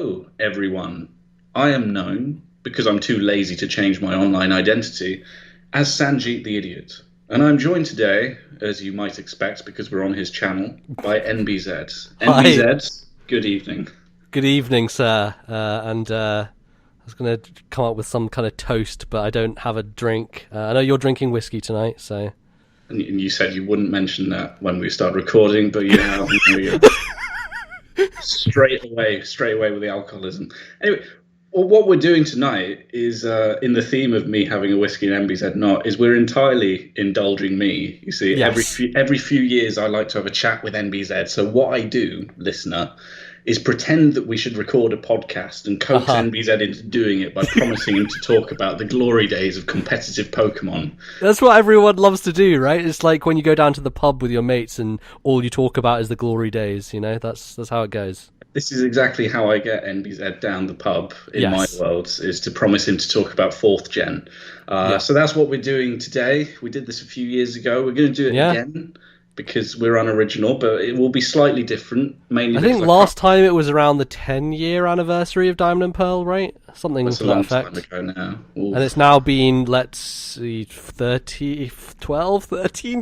Hello, everyone. I am known, because I'm too lazy to change my online identity, as Sanjit the Idiot. And I'm joined today, as you might expect, because we're on his channel, by Nbz. Hi. Nbz, good evening. Good evening, sir. I was going to come up with some kind of toast, but I don't have a drink. I know you're drinking whiskey tonight, so... And you said you wouldn't mention that when we start recording, but you have. Straight away with the alcoholism. Anyway, well, what we're doing tonight is, in the theme of me having a whiskey and Nbz not, is we're entirely indulging me. You see, yes. every few years I like to have a chat with Nbz. So what I do, listener, is pretend that we should record a podcast and coax Nbz into doing it by promising him to talk about the glory days of competitive Pokemon. That's what everyone loves to do, right? It's like when you go down to the pub with your mates and all you talk about is the glory days, you know? That's how it goes. This is exactly how I get Nbz down the pub in my world, is to promise him to talk about 4th gen. So that's what we're doing today. We did this a few years ago. We're going to do it again, because we're unoriginal, but it will be slightly different. Mainly, I think last time it was around the 10-year anniversary of Diamond and Pearl, right? Something to that effect. That's a long time ago now. And it's now been, let's see, 13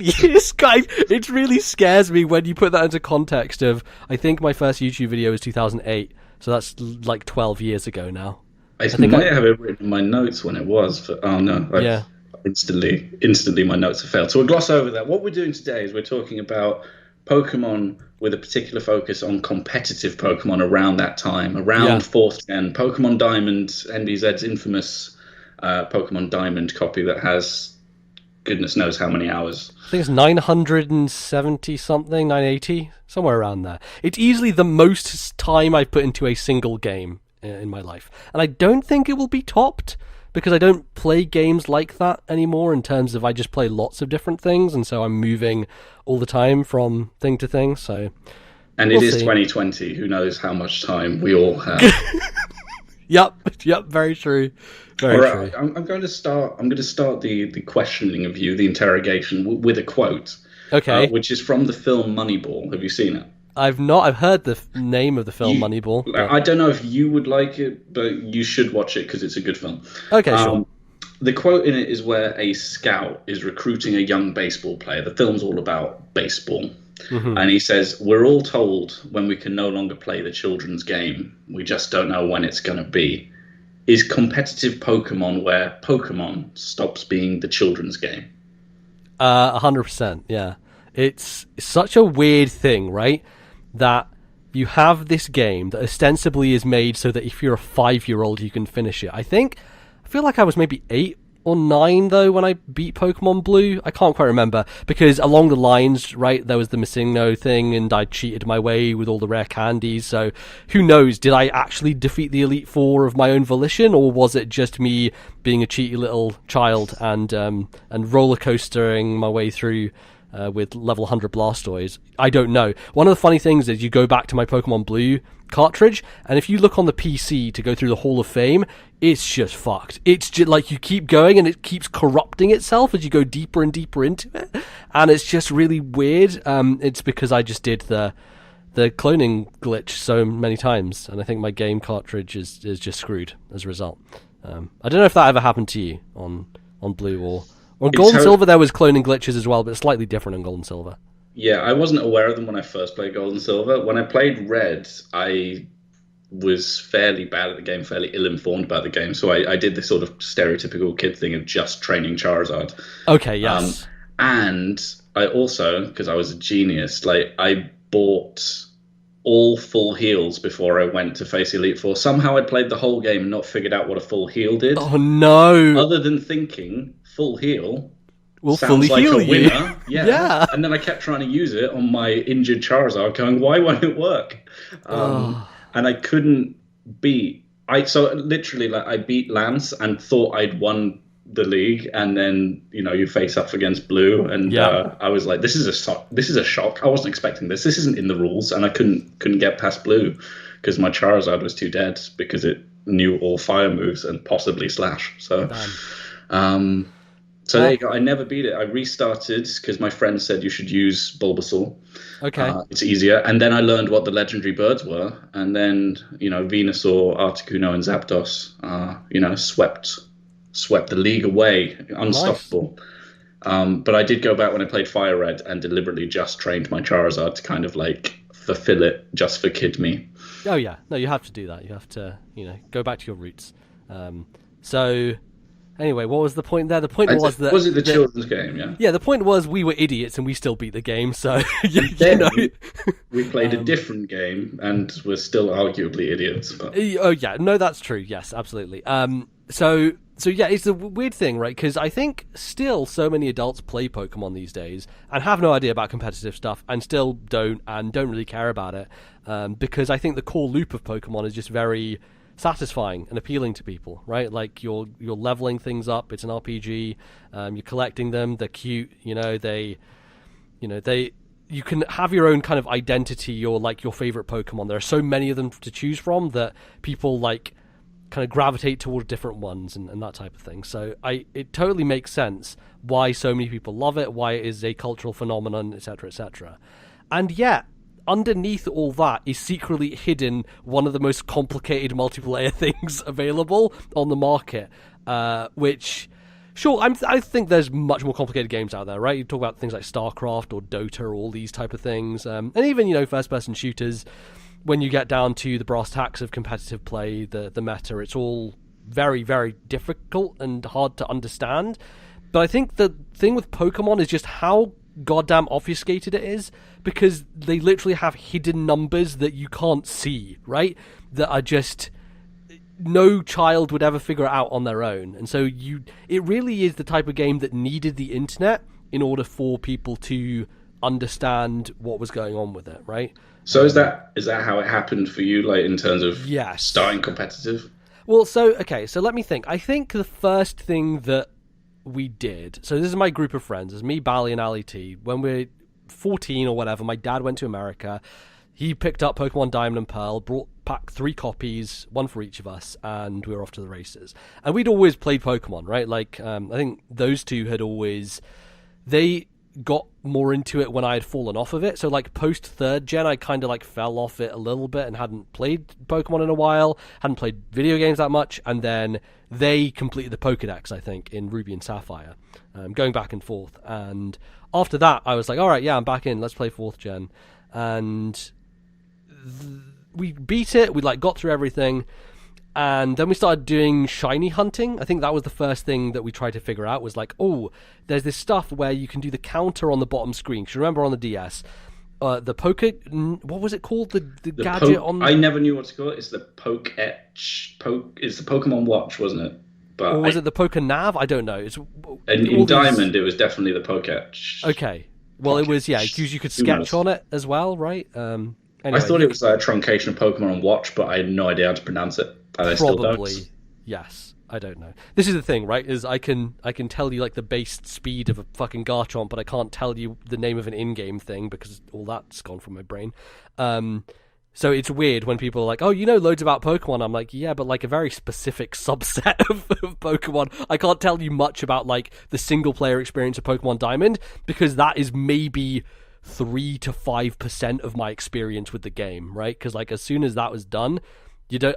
years. Guys, it really scares me when you put that into context of, I think my first YouTube video was 2008, so that's like 12 years ago now. I might have it written in my notes when it was, but oh no. Instantly my notes have failed. So we'll gloss over that. What we're doing today is we're talking about Pokemon with a particular focus on competitive Pokemon around that time, around 4th gen. Pokemon Diamond, Nbz's infamous Pokemon Diamond copy that has goodness knows how many hours. I think it's 970 something, 980, somewhere around there. It's easily the most time I've put into a single game in my life. And I don't think it will be topped, because I don't play games like that anymore, in terms of I just play lots of different things, and so I'm moving all the time from thing to thing. So, and it is 2020. Who knows how much time we all have? Yep, very true. Very true. I'm going to start the questioning of you, the interrogation, with a quote. Okay. Which is from the film Moneyball. Have you seen it? I've not. I've heard the name of the film Moneyball. I don't know if you would like it, but you should watch it because it's a good film. Okay, sure. The quote in it is where a scout is recruiting a young baseball player. The film's all about baseball. Mm-hmm. And he says, "We're all told when we can no longer play the children's game. We just don't know when it's going to be. Is competitive Pokemon where Pokemon stops being the children's game?" 100%, yeah. It's such a weird thing, right? That you have this game that ostensibly is made so that if you're a 5-year-old, you can finish it. I feel like I was maybe 8 or 9, though, when I beat Pokemon Blue. I can't quite remember, because along the lines, right, there was the Missingno thing, and I cheated my way with all the rare candies, so who knows, did I actually defeat the Elite Four of my own volition, or was it just me being a cheeky little child and roller coastering my way through with level 100 Blastoise? I don't know. One of the funny things is you go back to my Pokemon Blue cartridge, and if you look on the PC to go through the Hall of Fame, it's just fucked. It's just like you keep going and it keeps corrupting itself as you go deeper and deeper into it, and it's just really weird. It's because I just did the cloning glitch so many times, and I think my game cartridge is just screwed as a result. I don't know if that ever happened to you on Blue or Gold and Silver. There was cloning glitches as well, but slightly different on Gold and Silver. Yeah, I wasn't aware of them when I first played Gold and Silver. When I played Red, I was fairly bad at the game, fairly ill-informed about the game, so I did this sort of stereotypical kid thing of just training Charizard. Okay, yes. And I also, because I was a genius, I bought all full heals before I went to face Elite Four. Somehow I'd played the whole game and not figured out what a full heal did. Oh, no! Other than thinking, full heal will sounds fully like heal a winner. you. Yeah. And then I kept trying to use it on my injured Charizard, going, why won't it work? And I couldn't beat... So literally, I beat Lance and thought I'd won the league, and then you face up against Blue, and I was like, this is a shock. I wasn't expecting this. This isn't in the rules, and I couldn't get past Blue because my Charizard was too dead because it knew all fire moves and possibly Slash. So So there you go. I never beat it. I restarted because my friend said you should use Bulbasaur. Okay. It's easier. And then I learned what the legendary birds were. And then, Venusaur, Articuno, and Zapdos, swept the league away. Unstoppable. Nice. But I did go back when I played Fire Red and deliberately just trained my Charizard to kind of like fulfill it just for kid me. Oh, yeah. No, you have to do that. You have to, go back to your roots. So... Anyway, what was the point there? The point was that... Was it the children's game, yeah? Yeah, the point was we were idiots and we still beat the game, so... We played a different game and we're still arguably idiots. But... Oh, yeah. No, that's true. Yes, absolutely. So yeah, it's a weird thing, right? Because I think still so many adults play Pokemon these days and have no idea about competitive stuff and still don't really care about it. Because I think the core loop of Pokemon is just very... satisfying and appealing to people, right? Like you're leveling things up. It's an RPG. You're collecting them. They're cute. You can have your own kind of identity or like your favorite Pokemon. There are so many of them to choose from that people like kind of gravitate toward different ones and that type of thing. So it totally makes sense why so many people love it, why it is a cultural phenomenon, etc., etc. And yet, underneath all that is secretly hidden one of the most complicated multiplayer things available on the market, which, sure, I think there's much more complicated games out there, right? You talk about things like StarCraft or Dota or all these type of things, and even, first-person shooters. When you get down to the brass tacks of competitive play, the meta, it's all very, very difficult and hard to understand. But I think the thing with Pokemon is just how goddamn obfuscated it is, because they literally have hidden numbers that you can't see, right? That are just no child would ever figure out on their own. And so it really is the type of game that needed the internet in order for people to understand what was going on with it, right? So is that how it happened for you, like in terms of yes. starting competitive? Well, so let me think. I think the first thing that we did, so this is my group of friends, it's me, Bally, and Ali T. When we're 14 or whatever, my dad went to America. He picked up Pokemon Diamond and Pearl, brought back 3 copies, one for each of us, and we were off to the races. And we'd always played Pokemon, right? Like, I think those two had always... They got more into it when I had fallen off of it. So, like, post 3rd gen, I kind of, like, fell off it a little bit and hadn't played Pokemon in a while, hadn't played video games that much, and then they completed the Pokedex, I think, in Ruby and Sapphire, going back and forth. And after that, I was like, all right, yeah, I'm back in, let's play 4th gen. And we beat it, we, like, got through everything, and then we started doing shiny hunting. I think that was the first thing that we tried to figure out, was like, oh, there's this stuff where you can do the counter on the bottom screen. Because remember on the DS, the what was it called? The gadget on... I never knew what to call it. It's the Poke-Etch. It's the Pokemon Watch, wasn't it? Or was it the Poke-Nav? I don't know. In Diamond, it was definitely the Poke-Etch. Okay. Well, it was, yeah, because you could sketch on it as well, right? Anyway, I thought it was like a truncation of Pokemon Watch, but I had no idea how to pronounce it. Probably, yes. I don't know. This is the thing, right? Is I can tell you like the base speed of a fucking Garchomp, but I can't tell you the name of an in-game thing because all that's gone from my brain. So it's weird when people are like, "Oh, you know loads about Pokemon." I'm like, "Yeah, but like a very specific subset of Pokemon. I can't tell you much about like the single-player experience of Pokemon Diamond because that is maybe 3 to 5% of my experience with the game, right? Because like as soon as that was done."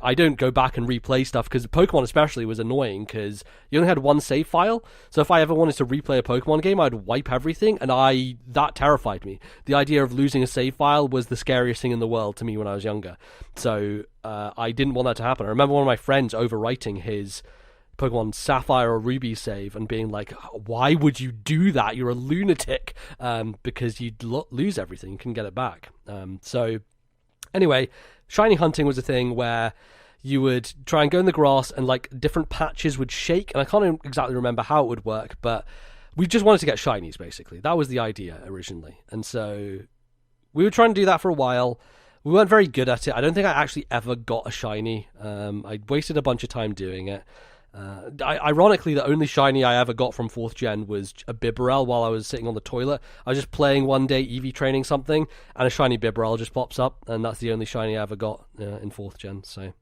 I don't go back and replay stuff because Pokemon especially was annoying because you only had one save file. So if I ever wanted to replay a Pokemon game, I'd wipe everything, and that terrified me. The idea of losing a save file was the scariest thing in the world to me when I was younger. So I didn't want that to happen. I remember one of my friends overwriting his Pokemon Sapphire or Ruby save and being like, "Why would you do that? You're a lunatic," because you'd lose everything. You couldn't get it back. So anyway. Shiny hunting was a thing where you would try and go in the grass and like different patches would shake, and I can't exactly remember how it would work, but we just wanted to get shinies basically. That was the idea originally, and so we were trying to do that for a while. We weren't very good at it. I don't think I actually ever got a shiny. I wasted a bunch of time doing it. Ironically, the only shiny I ever got from 4th gen was a Bibarel while I was sitting on the toilet. I was just playing one day, EV training something, and a shiny Bibarel just pops up, and that's the only shiny I ever got in 4th gen. So,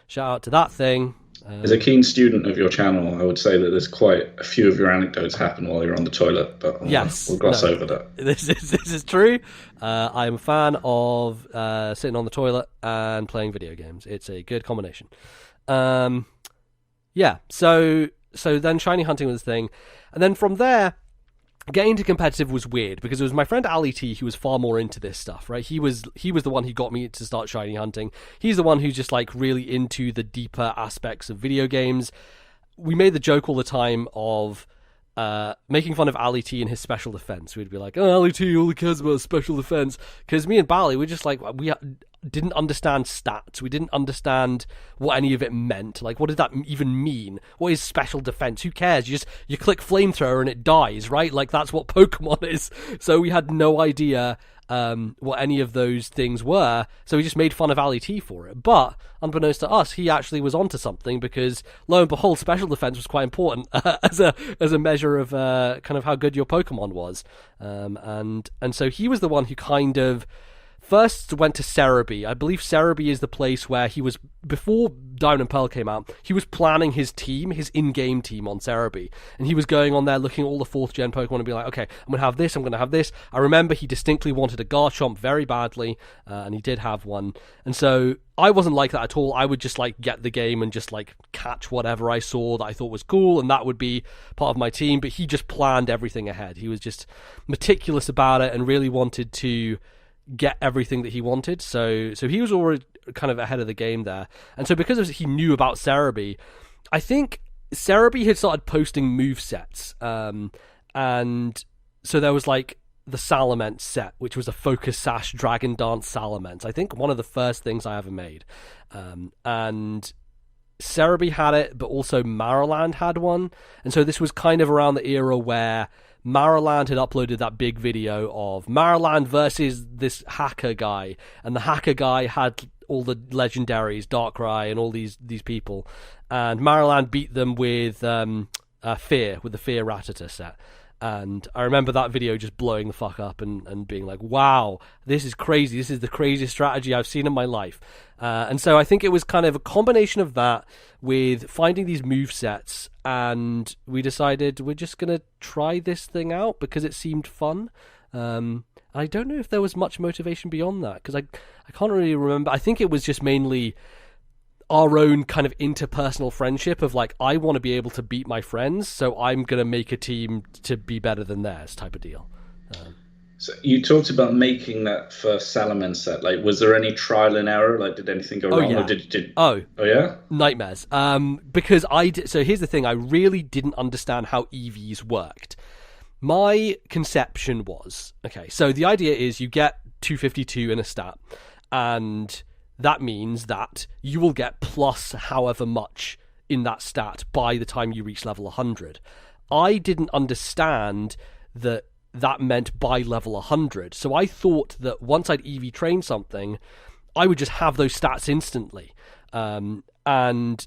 shout out to that thing. As a keen student of your channel, I would say that there's quite a few of your anecdotes happen while you're on the toilet, but we'll gloss over that. This is true. I'm a fan of sitting on the toilet and playing video games. It's a good combination. Yeah, so then shiny hunting was the thing. And then from there, getting into competitive was weird because it was my friend Ali T who was far more into this stuff, right? He was the one who got me to start shiny hunting. He's the one who's just like really into the deeper aspects of video games. We made the joke all the time of making fun of Ali T and his special defense. We'd be like, "Oh, Ali T only cares about special defense," because me and Bally were just like, we didn't understand stats. We didn't understand what any of it meant. Like, what did that even mean? What is special defense? Who cares? You click flamethrower and it dies, right? Like, that's what Pokemon is. So we had no idea what any of those things were. So we just made fun of Ali T for it. But unbeknownst to us, he actually was onto something because lo and behold, special defense was quite important as a measure of kind of how good your Pokemon was. And so he was the one who kind of first went to Cerebi. I believe Cerebi is the place where he was, before Diamond and Pearl came out, he was planning his team, his in-game team on Cerebi. And he was going on there looking at all the 4th gen Pokemon and being like, okay, I'm going to have this, I'm going to have this. I remember he distinctly wanted a Garchomp very badly, and he did have one. And so I wasn't like that at all. I would just like get the game and just like catch whatever I saw that I thought was cool, and that would be part of my team. But he just planned everything ahead. He was just meticulous about it and really wanted to get everything that he wanted. So he was already kind of ahead of the game there. And so because he knew about Cerebi, I think Cerebi had started posting movesets. And so there was like the Salamence set, which was a Focus Sash Dragon Dance Salamence. I think one of the first things I ever made. And Cerebi had it, but also Maryland had one. And so this was kind of around the era where Maryland had uploaded that big video of Maryland versus this hacker guy, and the hacker guy had all the legendaries, Darkrai, and all these people, and Maryland beat them with Fear, with the Fear Rattata set. And I remember that video just blowing the fuck up and being like, wow, this is crazy. This is the craziest strategy I've seen in my life. And so I think it was kind of a combination of that with finding these movesets, and we decided we're just going to try this thing out because it seemed fun. I don't know if there was much motivation beyond that because I can't really remember. I think it was just mainly our own kind of interpersonal friendship of like, I want to be able to beat my friends, so I'm going to make a team to be better than theirs type of deal. So you talked about making that first Salamence set. Like, was there any trial and error? Like, did anything go wrong? Yeah. Or oh yeah? Nightmares. Because so here's the thing, I really didn't understand how EVs worked. My conception was, okay, so the idea is you get 252 in a stat, and that means that you will get plus however much in that stat by the time you reach level 100. I didn't understand that meant by level 100. So I thought that once I'd EV trained something, I would just have those stats instantly. And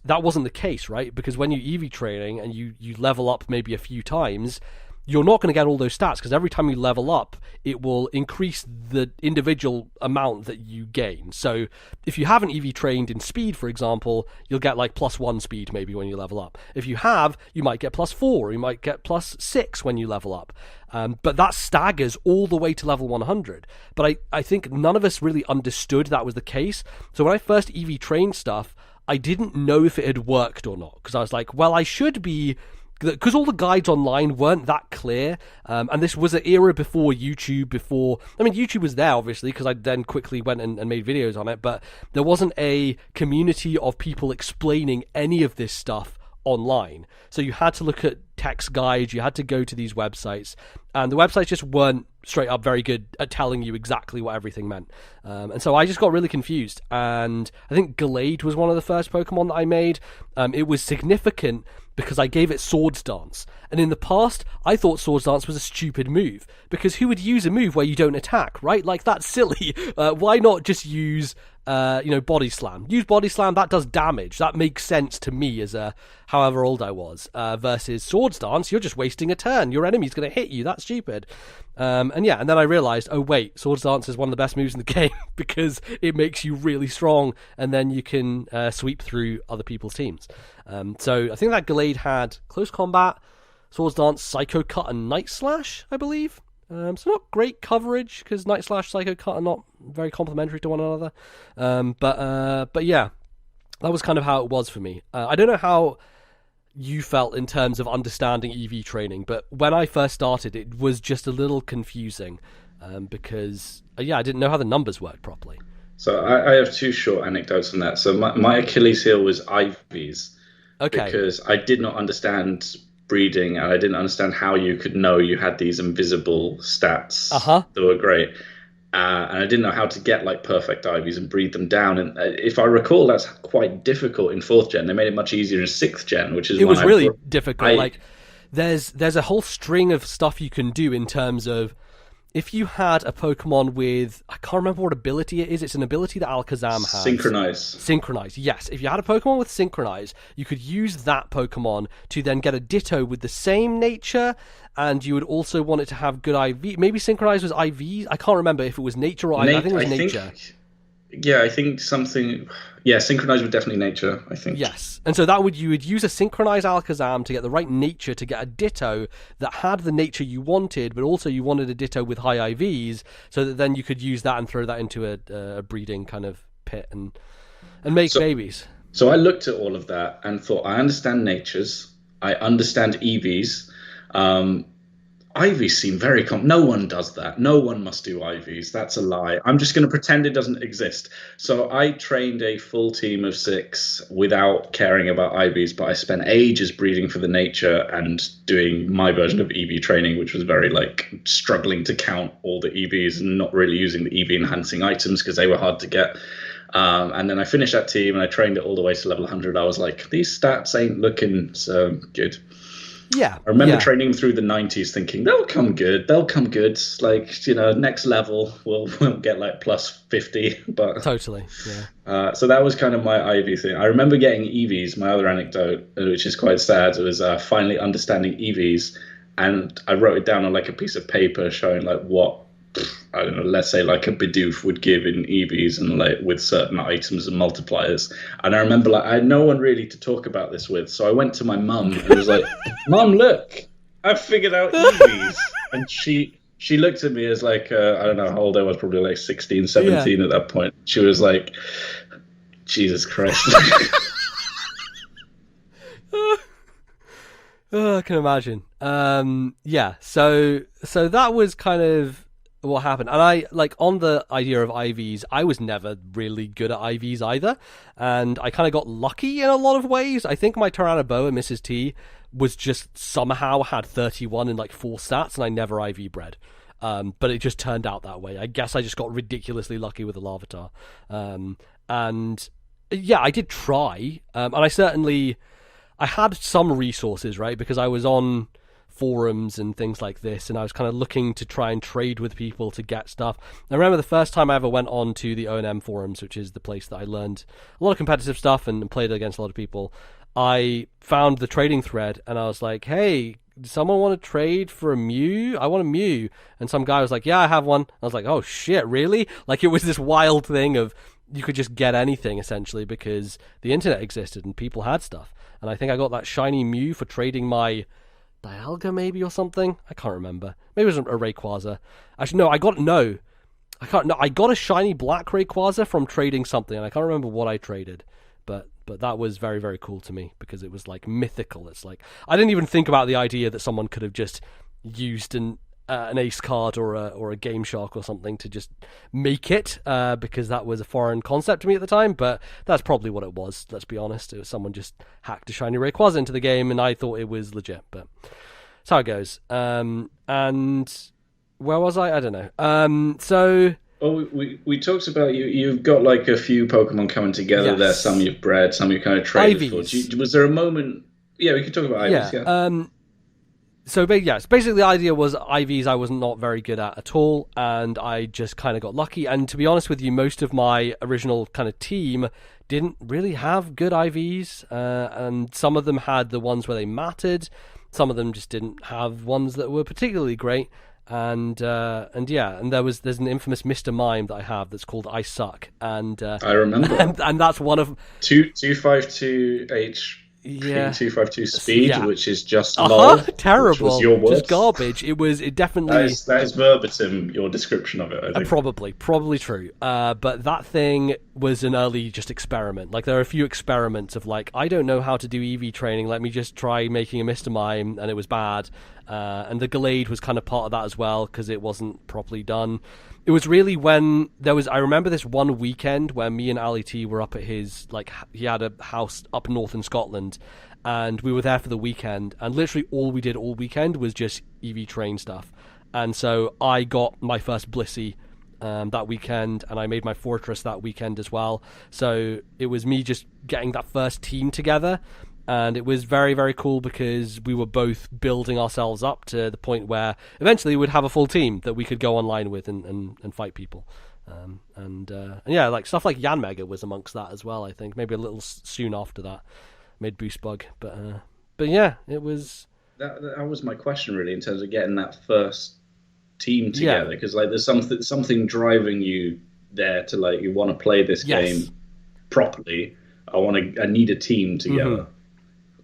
that wasn't the case, right? Because when you're EV training and you level up maybe a few times, you're not going to get all those stats because every time you level up, it will increase the individual amount that you gain. So if you haven't EV trained in speed, for example, you'll get like +1 speed maybe when you level up. If you have, you might get +4, or you might get +6 when you level up. But that staggers all the way to level 100. But I think none of us really understood that was the case. So when I first EV trained stuff, I didn't know if it had worked or not because I was like, well, I should be... Because all the guides online weren't that clear, and this was an era before YouTube, YouTube was there, obviously, because I then quickly went and made videos on it, but there wasn't a community of people explaining any of this stuff online. So you had to look at text guides, you had to go to these websites, and the websites just weren't straight up very good at telling you exactly what everything meant. And so I just got really confused, and I think Gallade was one of the first Pokemon that I made. It was significant because I gave it Swords Dance. And in the past, I thought Swords Dance was a stupid move, because who would use a move where you don't attack, right? Like, that's silly. Why not just use Body Slam. Use Body Slam, that does damage. That makes sense to me as however old I was. Versus Swords Dance, you're just wasting a turn. Your enemy's going to hit you. That's stupid. And then I realised, oh wait, Swords Dance is one of the best moves in the game because it makes you really strong, and then you can sweep through other people's teams. So I think that Gallade had Close Combat, Swords Dance, Psycho Cut, and Night Slash, I believe. So not great coverage because Night Slash, Psycho Cut are not very complementary to one another. But yeah, that was kind of how it was for me. I don't know how you felt in terms of understanding EV training, but when I first started, it was just a little confusing because I didn't know how the numbers worked properly. So I have two short anecdotes on that. So my Achilles heel was IVs. Okay. Because I did not understand breeding, and I didn't understand how you could know you had these invisible stats that were great. And I didn't know how to get like perfect IVs and breed them down. And if I recall, that's quite difficult in 4th gen. They made it much easier in 6th gen, which is it was really difficult. Like there's a whole string of stuff you can do in terms of if you had a Pokemon with, I can't remember what ability it is. It's an ability that Alakazam has. Synchronize, yes. If you had a Pokemon with Synchronize, you could use that Pokemon to then get a Ditto with the same nature, and you would also want it to have good IV. Maybe Synchronize was IVs? I can't remember if it was nature or IV. I think it was nature. I think something... Yeah, Synchronize was definitely nature, I think. Yes. And so you would use a Synchronized Alakazam to get the right nature to get a Ditto that had the nature you wanted, but also you wanted a Ditto with high IVs, so that then you could use that and throw that into a breeding kind of pit and make babies. So I looked at all of that and thought, I understand natures, I understand EVs. IVs seem very no one does that. No one must do IVs. That's a lie. I'm just going to pretend it doesn't exist. So I trained a full team of 6 without caring about IVs, but I spent ages breeding for the nature and doing my version of EV training, which was very like struggling to count all the EVs and not really using the EV enhancing items because they were hard to get. And then I finished that team and I trained it all the way to level 100. I was like, these stats ain't looking so good. Yeah. I remember training through the 90s thinking, they'll come good. Like, next level, we'll get like plus 50. But totally, yeah. So that was kind of my IV thing. I remember getting EVs, my other anecdote, which is quite sad. It was finally understanding EVs. And I wrote it down on like a piece of paper showing like what, I don't know, let's say like a Bidoof would give in EVs and like with certain items and multipliers. And I remember like I had no one really to talk about this with. So I went to my mum and was like, Mum, look, I've figured out EVs. And she looked at me as like, I don't know how old I was, probably like 16, 17 at that point. She was like, Jesus Christ. I can imagine. So that was kind of what happened. And I, like, on the idea of IVs, I was never really good at IVs either. And I kind of got lucky in a lot of ways. I think my Tyranoboa, Mrs. T, was just somehow had 31 in like 4 stats, and I never IV bred. But it just turned out that way. I guess I just got ridiculously lucky with the Larvitar. And yeah, I did try. And I had some resources, right? Because I was on forums and things like this, and I was kind of looking to try and trade with people to get stuff. I remember the first time I ever went on to the O&M forums, which is the place that I learned a lot of competitive stuff and played against a lot of people. I found the trading thread and I was like, hey, does someone want to trade for a Mew? I want a Mew. And some guy was like, yeah, I have one. I was like, oh shit, really? Like, it was this wild thing of you could just get anything essentially because the internet existed and people had stuff. And I think I got that shiny Mew for trading my Dialga maybe or something. I can't remember. Maybe it was a Rayquaza. Actually, no, I got a shiny black Rayquaza from trading something, and I can't remember what I traded. But that was very, very cool to me because it was like mythical. It's like I didn't even think about the idea that someone could have just used an ace card or a Game Shark or something to just make it because that was a foreign concept to me at the time, but that's probably what it was. Let's be honest, it was someone just hacked a shiny Rayquaza into the game and I thought it was legit, but that's how it goes. And where was I don't know. So well, we talked about you've got like a few Pokemon coming together. Yes. There, some you've bred, some you kind of traded for. Was there a moment? Yeah, we could talk about IVs. Yeah. So yes, basically the idea was IVs I was not very good at all, and I just kind of got lucky. And to be honest with you, most of my original kind of team didn't really have good IVs, and some of them had the ones where they mattered, some of them just didn't have ones that were particularly great. And yeah, and there's an infamous Mr. Mime that I have that's called I Suck, and I remember, and that's one of 252H. Yeah, 252 speed, which is just terrible, which was your worst. Just garbage. It definitely that is verbatim your description of it. I think. Probably true. But that thing was an early just experiment. Like there are a few experiments of like I don't know how to do EV training. Let me just try making a Mr. Mime, and it was bad. And the Gallade was kind of part of that as well because it wasn't properly done. It was really when I remember this one weekend where me and Ali T were up at his, like, he had a house up north in Scotland, and we were there for the weekend, and literally all we did all weekend was just EV train stuff. And so I got my first Blissey that weekend, and I made my Fortress that weekend as well. So it was me just getting that first team together, and it was very, very cool because we were both building ourselves up to the point where eventually we'd have a full team that we could go online with and fight people. And yeah, like stuff like Yanmega was amongst that as well, I think. Maybe a little soon after that, made Boost Bug. But yeah, it was... That was my question, really, in terms of getting that first team together. Because like there's something driving you there to like, you want to play this game properly. I need a team together. Mm-hmm.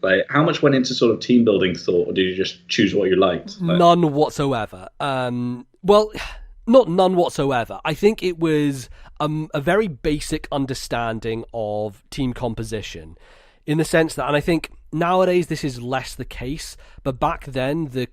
Like, how much went into sort of team building thought, or did you just choose what you liked? Like... None whatsoever. Well, not none whatsoever. I think it was a very basic understanding of team composition, in the sense that, and I think nowadays this is less the case, but back then the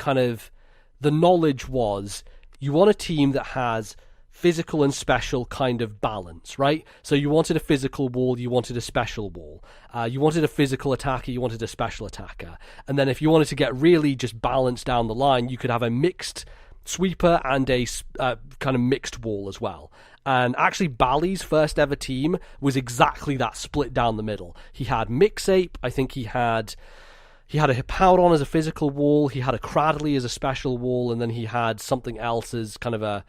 knowledge was you want a team that has physical and special kind of balance, right? So you wanted a physical wall, you wanted a special wall. You wanted a physical attacker, you wanted a special attacker. And then if you wanted to get really just balanced down the line, you could have a mixed sweeper and a kind of mixed wall as well. And actually Bally's first ever team was exactly that, split down the middle. He had Mixape, I think he had a Hippowdon as a physical wall, he had a Cradley as a special wall, and then he had something else as kind of a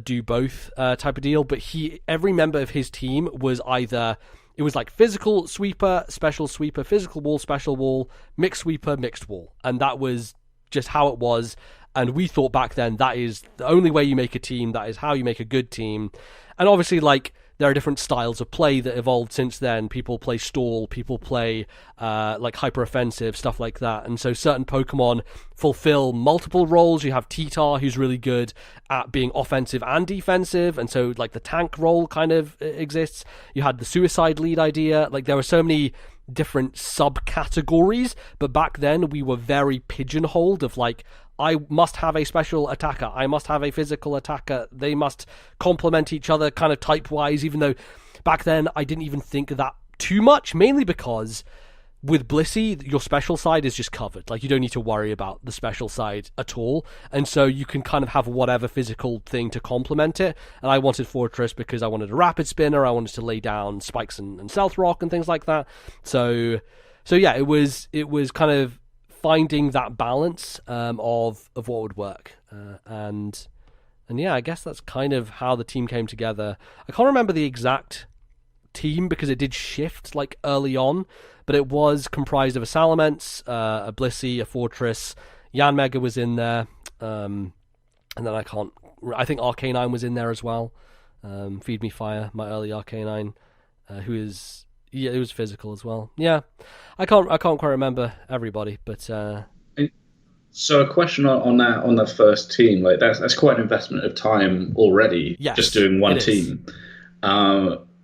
do both type of deal. But every member of his team was either, it was like physical sweeper, physical wall, special wall, mixed sweeper, mixed wall. And that was just how it was. And we thought back then that is the only way you make a team, that is how you make a good team. And obviously, like, there are different styles of play that evolved since then. People play stall, people play like hyper offensive, stuff like that. And so certain Pokemon fulfill multiple roles. You have Titar, who's really good at being offensive and defensive, and so like the tank role kind of exists. You had the suicide lead idea. Like there were so many different subcategories, but back then we were very pigeonholed of like, I must have a special attacker, I must have a physical attacker, they must complement each other kind of type-wise, even though back then I didn't even think that too much, mainly because with Blissey, your special side is just covered. Like, you don't need to worry about the special side at all, and so you can kind of have whatever physical thing to complement it. And I wanted Fortress because I wanted a rapid spinner, I wanted to lay down spikes and stealth rock and things like that. So yeah, it was kind of finding that balance of what would work, and yeah, I guess that's kind of how the team came together. I can't remember the exact team because it did shift like early on, but it was comprised of a Salamence, a Blissey, a Fortress, Yanmega was in there, and then I think Arcanine was in there as well. Feed Me Fire, my early Arcanine, who is... Yeah, it was physical as well. Yeah, I can't quite remember everybody, but so a question on that first team, like that's quite an investment of time already. Yes, just doing one team.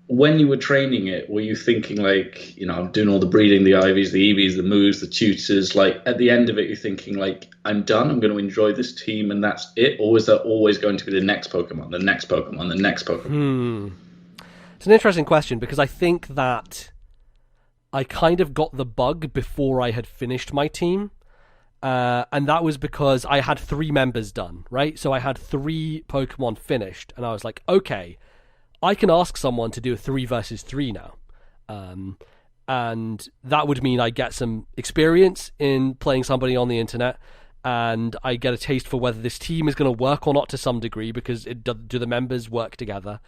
When you were training it, were you thinking like, you know, I'm doing all the breeding, the IVs, the EVs, the moves, the tutors? Like at the end of it, you're thinking like, I'm done. I'm going to enjoy this team, and that's it. Or is there always going to be the next Pokemon, the next Pokemon, the next Pokemon? It's an interesting question because I think that I kind of got the bug before I had finished my team. And that was because I had 3 members done, right? So I had 3 Pokemon finished. And I was like, okay, I can ask someone to do a 3 versus 3 now. And that would mean I get some experience in playing somebody on the internet. and I get a taste for whether this team is going to work or not to some degree, because do the members work together.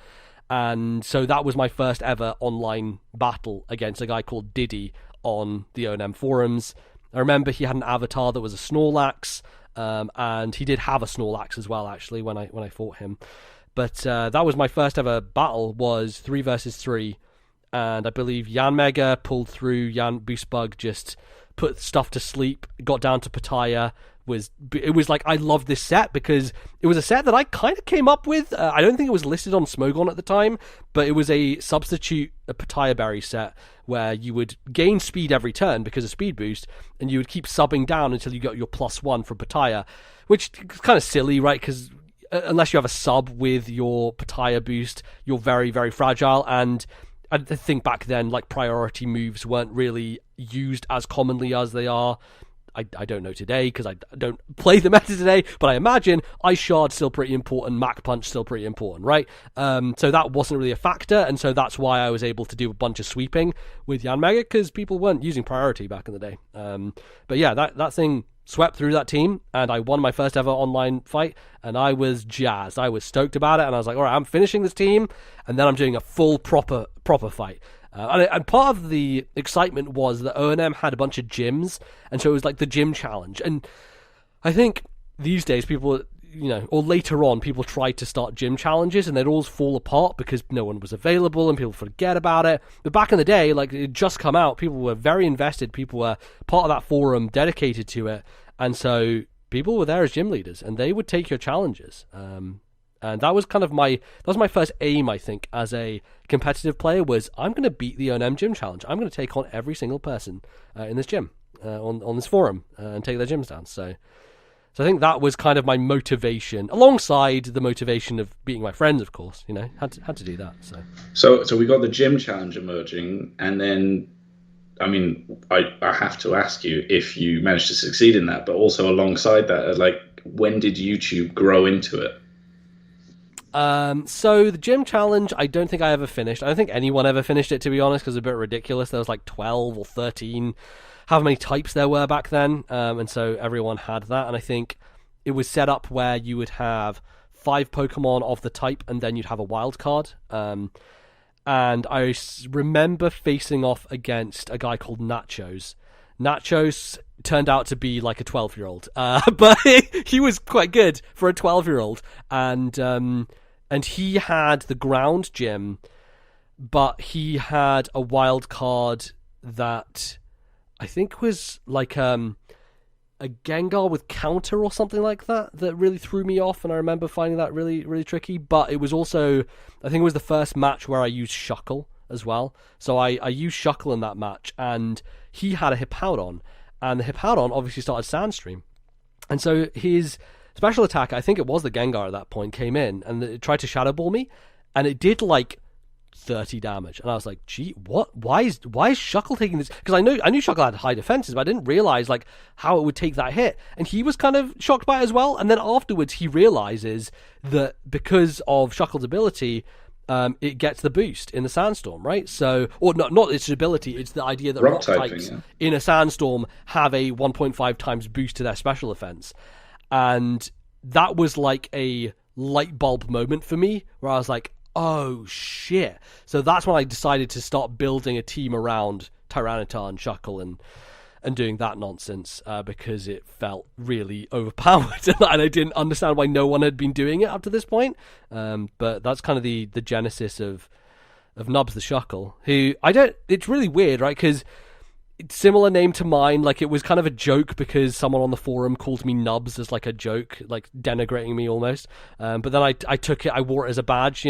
And so that was my first ever online battle against a guy called Diddy on the O&M forums. I remember he had an avatar that was a Snorlax, and he did have a Snorlax as well, actually, when I fought him. But that was my first ever battle, was 3 versus 3, and I believe Yanmega pulled through. Boostbug just put stuff to sleep, got down to Pattaya. It was like, I loved this set because it was a set that I kind of came up with. I don't think it was listed on Smogon at the time, but it was a substitute a Pattaya Berry set where you would gain speed every turn because of speed boost, and you would keep subbing down until you got your +1 from Pattaya, which is kind of silly, right? Because unless you have a sub with your Pattaya boost, you're very, very fragile. And I think back then, like, priority moves weren't really used as commonly as they are. I don't know today because I don't play the meta today, but I imagine Ice Shard still pretty important, Mach Punch still pretty important, right? So that wasn't really a factor, and so that's why I was able to do a bunch of sweeping with Yanmega, because people weren't using priority back in the day. But yeah, that thing swept through that team, and I won my first ever online fight, and I was jazzed. I was stoked about it, and I was like, all right, I'm finishing this team, and then I'm doing a full proper fight. And part of the excitement was that O&M had a bunch of gyms, and so it was like the gym challenge. And I think these days people, or later on, people tried to start gym challenges, and they'd always fall apart because no one was available and people forget about it. But back in the day, like, it had just come out, people were very invested, people were part of that forum, dedicated to it, and so people were there as gym leaders, and they would take your challenges. And that was kind of my first aim, I think, as a competitive player, was I'm going to beat the O&M gym challenge. I'm going to take on every single person in this gym, on this forum, and take their gyms down. So I think that was kind of my motivation, alongside the motivation of beating my friends, of course. Had to do that. So we got the gym challenge emerging, and then, I mean, I have to ask you if you managed to succeed in that, but also alongside that, like, when did YouTube grow into it? So the gym challenge, I don't think I ever finished. I don't think anyone ever finished it, to be honest, because it's a bit ridiculous. There was like 12 or 13, however many types there were back then. And so everyone had that. And I think it was set up where you would have 5 Pokemon of the type, and then you'd have a wild card. And I remember facing off against a guy called Nachos. Nachos turned out to be like a 12-year-old, but he was quite good for a 12-year-old. And he had the ground gym, but he had a wild card that I think was like a Gengar with counter or something like that really threw me off, and I remember finding that really, really tricky. But it was also, I think it was the first match where I used Shuckle as well. So I used Shuckle in that match, and he had a Hippowdon, and the Hippowdon obviously started Sandstream. And so his special attack, I think it was the Gengar at that point, came in and it tried to Shadow Ball me, and it did like 30 damage. And I was like, gee, what? Why is Shuckle taking this? Because I knew Shuckle had high defenses, but I didn't realize like how it would take that hit. And he was kind of shocked by it as well. And then afterwards he realizes that because of Shuckle's ability, it gets the boost in the Sandstorm, right? So, or not its ability, it's the idea that rock types in a Sandstorm have a 1.5 times boost to their special defense. And that was like a light bulb moment for me, where I was like, oh shit. So that's when I decided to start building a team around Tyranitar and Shuckle and doing that nonsense, because it felt really overpowered and I didn't understand why no one had been doing it up to this point. But that's kind of the genesis of Nbz the Shuckle, who it's really weird, right? Because similar name to mine, like it was kind of a joke because someone on the forum called me Nbz as like a joke, like denigrating me almost. But then I took it, I wore it as a badge.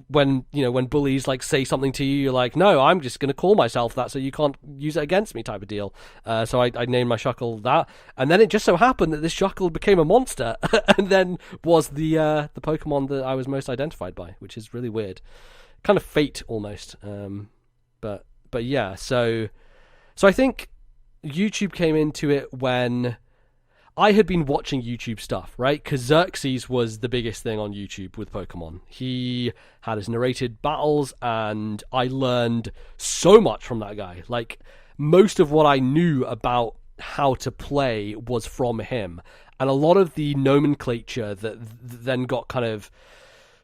When bullies like say something to you, you're like, no, I'm just gonna call myself that so you can't use it against me, type of deal. So I named my Shuckle that, and then it just so happened that this Shuckle became a monster, and then was the Pokemon that I was most identified by, which is really weird, kind of fate almost. But yeah, so I think YouTube came into it when I had been watching YouTube stuff, right? Because Xerxes was the biggest thing on YouTube with Pokemon. He had his narrated battles, and I learned so much from that guy. Like, most of what I knew about how to play was from him. And a lot of the nomenclature that then got kind of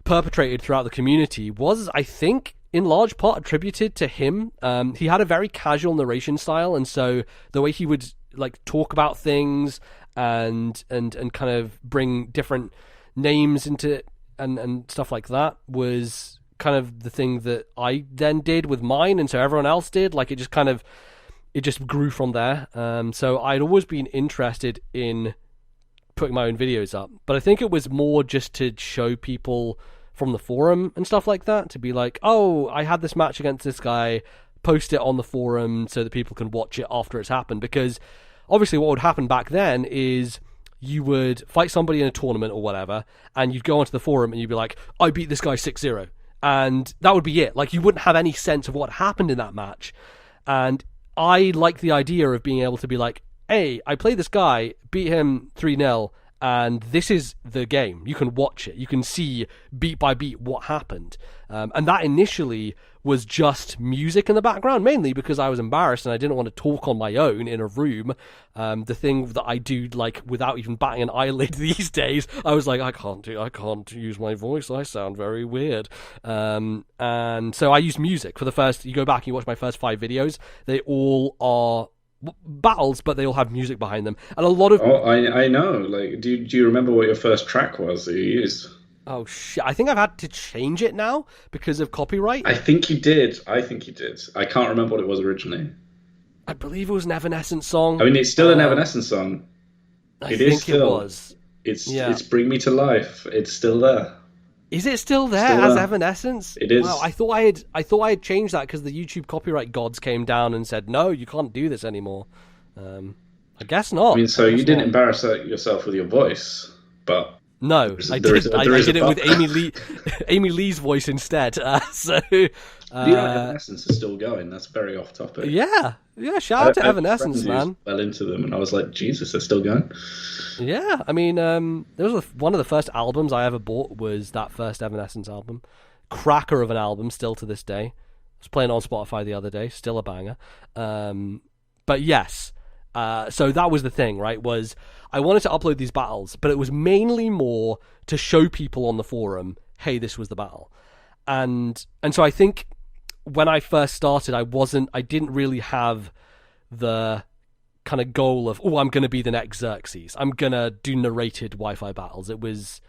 perpetrated throughout the community was, I think, in large part attributed to him. He had a very casual narration style, and so the way he would like talk about things and kind of bring different names into and stuff like that was kind of the thing that I then did with mine, and so everyone else did. Like it just grew from there. So I'd always been interested in putting my own videos up, but I think it was more just to show people from the forum and stuff like that, to be like, oh, I had this match against this guy, post it on the forum so that people can watch it after it's happened. Because obviously what would happen back then is you would fight somebody in a tournament or whatever, and you'd go onto the forum and you'd be like, I beat this guy 6-0. And that would be it. Like, you wouldn't have any sense of what happened in that match. And I like the idea of being able to be like, hey, I played this guy, beat him 3-0, and this is the game. You can watch it. You can see beat by beat what happened. And that initially was just music in the background, mainly because I was embarrassed and I didn't want to talk on my own in a room. The thing that I do, like, without even batting an eyelid these days, I was like, I can't use my voice. I sound very weird. And so I used music for the first. You go back and you watch my first 5 videos. They all are battles, but they all have music behind them, and a lot of I know. Like, do you remember what your first track was that you used? Oh shit, I think I've had to change it now because of copyright. I think you did. I can't remember what it was originally. I believe it was an Evanescence song. I mean, it's still an Evanescence song. It was. It's Bring Me to Life. It's still there. Is it still there as Evanescence? It is. Wow, I thought I had changed that because the YouTube copyright gods came down and said, no, you can't do this anymore. I guess not. I mean, so you didn't embarrass yourself with your voice, but no, I did. I did it with Amy Lee's voice instead. So Evanescence is still going. That's very off topic. Yeah. Shout out to Evanescence, man. Fell into them, and I was like, Jesus, they're still going. Yeah, I mean, there was one of the first albums I ever bought was that first Evanescence album. Cracker of an album, still to this day. I was playing on Spotify the other day, still a banger. But yes, so that was the thing, right? Was I wanted to upload these battles, but it was mainly more to show people on the forum, hey, this was the battle. And so I think when I first started, I didn't really have the kind of goal of, I'm going to be the next Xerxes. I'm going to do narrated Wi-Fi battles. It was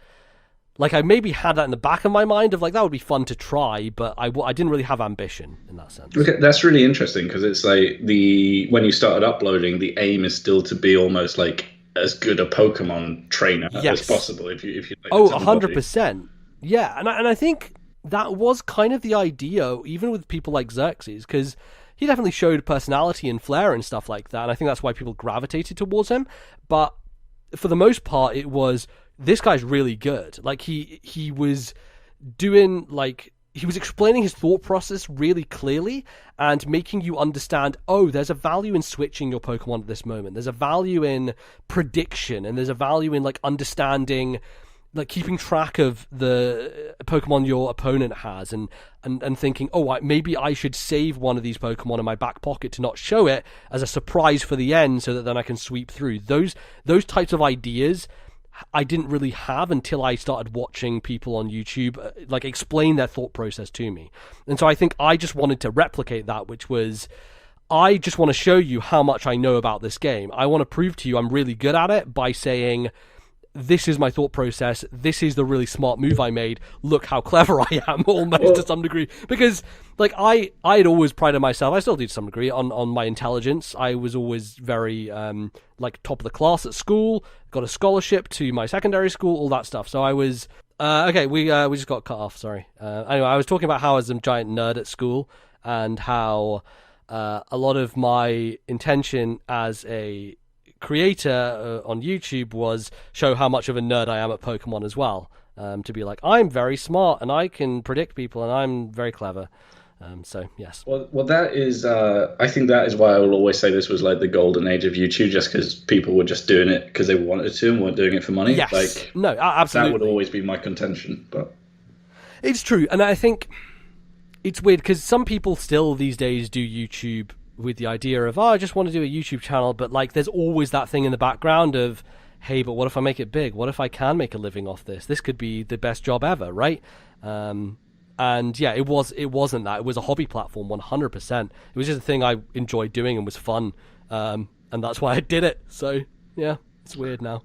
like, I maybe had that in the back of my mind of like, that would be fun to try, but I didn't really have ambition in that sense. Okay, that's really interesting because it's like when you started uploading, the aim is still to be almost like as good a Pokemon trainer as possible. If you like 100%. Yeah. And I think that was kind of the idea, even with people like Xerxes, because he definitely showed personality and flair and stuff like that, and I think that's why people gravitated towards him. But for the most part, it was, this guy's really good. Like, he was doing, like, he was explaining his thought process really clearly and making you understand, there's a value in switching your Pokemon at this moment. There's a value in prediction, and there's a value in, like, understanding, like, keeping track of the Pokemon your opponent has and thinking, maybe I should save one of these Pokemon in my back pocket to not show it as a surprise for the end so that then I can sweep through. Those types of ideas I didn't really have until I started watching people on YouTube like explain their thought process to me. And so I think I just wanted to replicate that, which was, I just want to show you how much I know about this game. I want to prove to you I'm really good at it by saying, this is my thought process. This is the really smart move I made. Look how clever I am, almost to some degree. Because, like, I had always prided myself, I still do to some degree, on my intelligence. I was always very, like, top of the class at school, got a scholarship to my secondary school, all that stuff. So I was... okay, we just got cut off, sorry. Anyway, I was talking about how I was a giant nerd at school, and how a lot of my intention as a creator on YouTube was show how much of a nerd I am at Pokemon as well. To be like, I'm very smart and I can predict people and I'm very clever. So yes. Well, that is. I think that is why I will always say this was like the golden age of YouTube, just because people were just doing it because they wanted to and weren't doing it for money. Yes. Like, no, absolutely. That would always be my contention. But it's true, and I think it's weird because some people still these days do YouTube with the idea of, I just want to do a YouTube channel, but like there's always that thing in the background of, hey, but what if I make it big? What if I can make a living off this? This could be the best job ever, right? And yeah, it wasn't that. It was a hobby platform, 100%. It was just a thing I enjoyed doing and was fun, and that's why I did it. So yeah, it's weird now.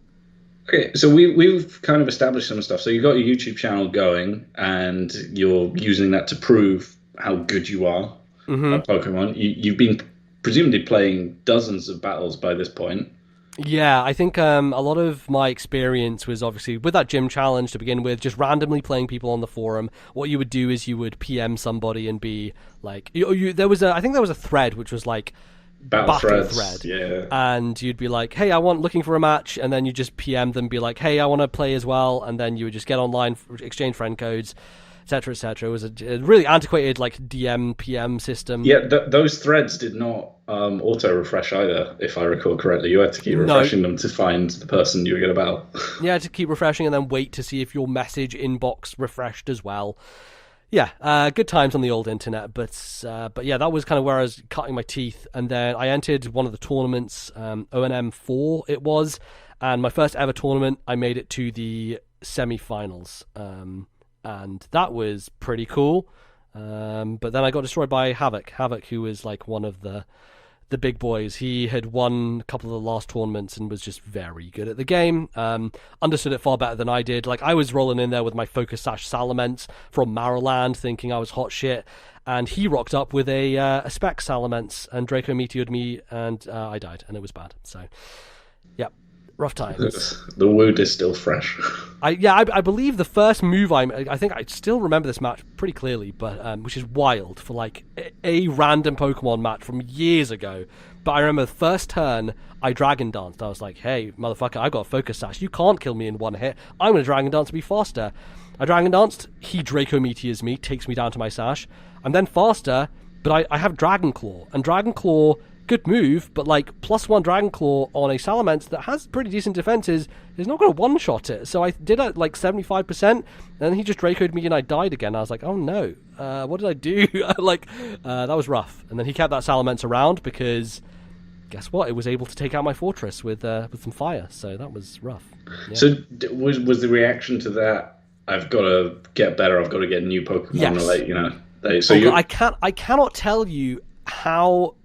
Okay, so we've kind of established some stuff. So you got your YouTube channel going, and you're using that to prove how good you are at Pokemon. You've been presumably playing dozens of battles by this point. Yeah, I think a lot of my experience was obviously with that gym challenge to begin with, just randomly playing people on the forum. What you would do is you would PM somebody and be like, I think there was a thread which was like battle thread, yeah, and you'd be like, hey, looking for a match, and then you just PM them, be like, hey, I want to play as well, and then you would just get online, exchange friend codes, etc., etc. It was a really antiquated like DM PM system. Yeah, those threads did not auto refresh either, if I recall correctly. You had to keep refreshing them to find the person you were going to battle. Yeah, to keep refreshing and then wait to see if your message inbox refreshed as well. Yeah, good times on the old internet, but yeah, that was kind of where I was cutting my teeth. And then I entered one of the tournaments, O&M 4 it was, and my first ever tournament, I made it to the semi-finals. And that was pretty cool. But then I got destroyed by Havoc, who was like one of the big boys. He had won a couple of the last tournaments and was just very good at the game. Understood it far better than I did. Like, I was rolling in there with my Focus Sash Salamence from Marrowland, thinking I was hot shit. And he rocked up with a Spec Salamence and Draco Meteored me, and I died, and it was bad. So, yeah. Rough times. The wound is still fresh. I believe the first move I think I still remember this match pretty clearly, but which is wild for like a random Pokemon match from years ago. But I remember the first turn I Dragon Danced. I was like, hey, motherfucker, I got a Focus Sash. You can't kill me in one hit. I'm going to Dragon Dance to be faster. I Dragon Danced. He Draco Meteors me, takes me down to my Sash. I'm then faster, but I have Dragon Claw. And Dragon Claw, good move, but like +1 Dragon Claw on a Salamence that has pretty decent defenses is not going to one-shot it. So I did it like 75%, and then he just Draco'd me and I died again. I was like, oh no, what did I do? That was rough. And then he kept that Salamence around because guess what? It was able to take out my fortress with some fire. So that was rough. Yeah. So was the reaction to that, I've got to get better, I've got to get new Pokemon? Yes. Like, you know, I cannot tell you how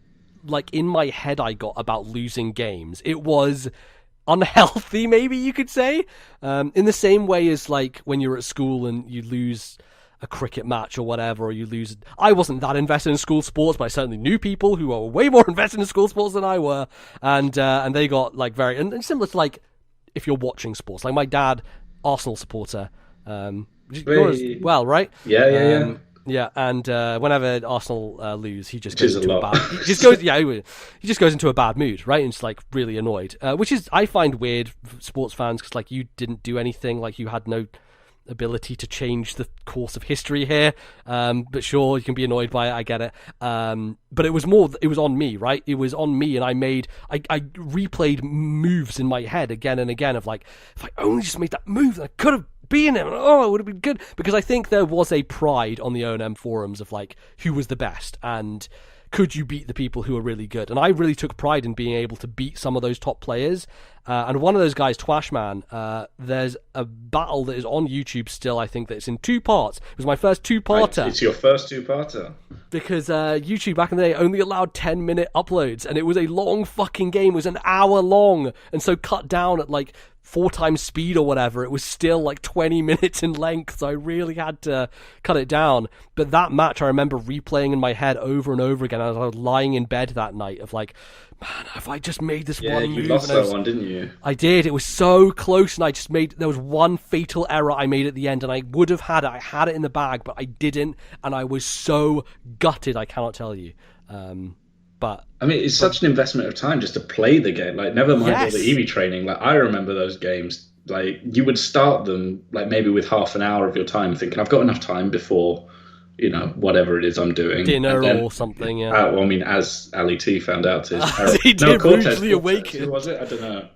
like in my head I got about losing games. It was unhealthy, maybe you could say, in the same way as like when you're at school and you lose a cricket match or whatever, or you lose. I wasn't that invested in school sports, but I certainly knew people who were way more invested in school sports than I were, and they got like very and similar to like if you're watching sports, like my dad, Arsenal supporter, yours as well, right? Yeah. Yeah, and whenever Arsenal lose, he just goes into a bad. He just goes into a bad mood, right? And just like really annoyed, which is I find weird for sports fans because like you didn't do anything, like you had no ability to change the course of history here. But sure, you can be annoyed by it. I get it. But it was on me, right? It was on me, and I replayed moves in my head again and again of like, if I only just made that move, then I could have being him. Oh, it would have been good, because I think there was a pride on the O&M forums of like who was the best and could you beat the people who are really good. And I really took pride in being able to beat some of those top players. And one of those guys, Twashman, there's a battle that is on YouTube still. I think that it's in 2 parts. It was my first 2-parter. It's your first 2-parter. Because YouTube back in the day only allowed 10-minute uploads, and it was a long fucking game. It was an hour long, and so cut down at like 4 times speed or whatever, it was still like 20 minutes in length, so I really had to cut it down. But that match I remember replaying in my head over and over again as I was lying in bed that night of like, man, if I just made this one move. Yeah, you lost that one, didn't you? I did. It was so close, and there was one fatal error I made at the end, and I would have had it. I had it in the bag, but I didn't, and I was so gutted, I cannot tell you. But I mean, it's such an investment of time just to play the game. Like, never mind all the EV training. Like, I remember those games. Like, you would start them like maybe with half an hour of your time, thinking I've got enough time before, you know, whatever it is I'm doing, dinner or something. Yeah. Well, I mean, as Ali T found out, he did brutally awaken. Was it? I don't know.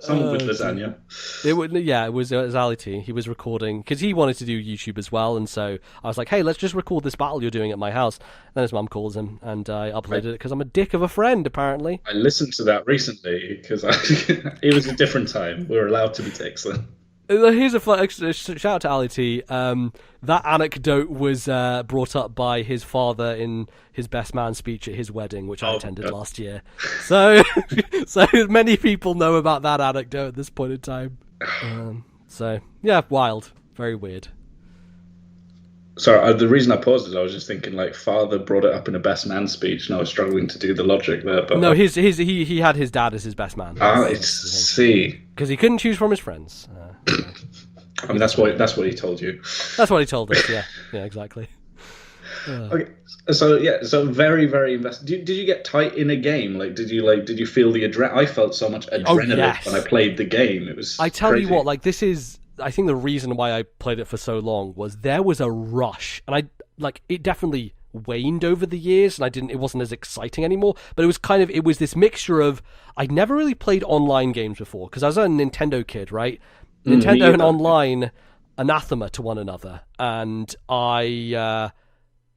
Someone with lasagna. It was Ali T. He was recording because he wanted to do YouTube as well, and so I was like, "Hey, let's just record this battle you're doing at my house." And then his mum calls him, and I uploaded it because I'm a dick of a friend, apparently. I listened to that recently because it was a different time. We were allowed to be dicks then. Here's a shout out to Ali T. That anecdote was brought up by his father in his best man speech at his wedding, which I attended last year. So many people know about that anecdote at this point in time. So yeah, wild, very weird. Sorry, the reason I paused is I was just thinking, like, father brought it up in a best man speech, and I was struggling to do the logic there. But no, he had his dad as his best man. I see. Because he couldn't choose from his friends. I mean, that's what he told you. That's what he told us. Yeah, exactly. Okay, so very, very invested. Did you get tight in a game? Like, did you feel the adrenaline? I felt so much adrenaline when I played the game. It was. I tell crazy. you what, like, this is. I think the reason why I played it for so long was there was a rush, and it definitely waned over the years, and it wasn't as exciting anymore. But it was this mixture of I'd never really played online games before because I was a Nintendo kid, right? Nintendo and online anathema to one another, and I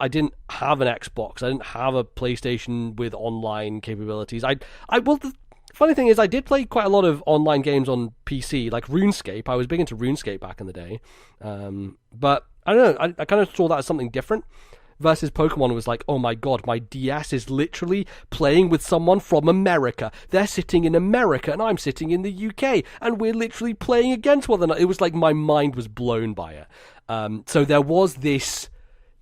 didn't have an Xbox, I didn't have a PlayStation with online capabilities. The funny thing is, I did play quite a lot of online games on PC, like RuneScape. I was big into RuneScape back in the day, but I don't know. I kind of saw that as something different. Versus Pokemon was like, oh my god, my DS is literally playing with someone from America. They're sitting in America and I'm sitting in the UK, and we're literally playing against one another. It was like my mind was blown by it. So there was this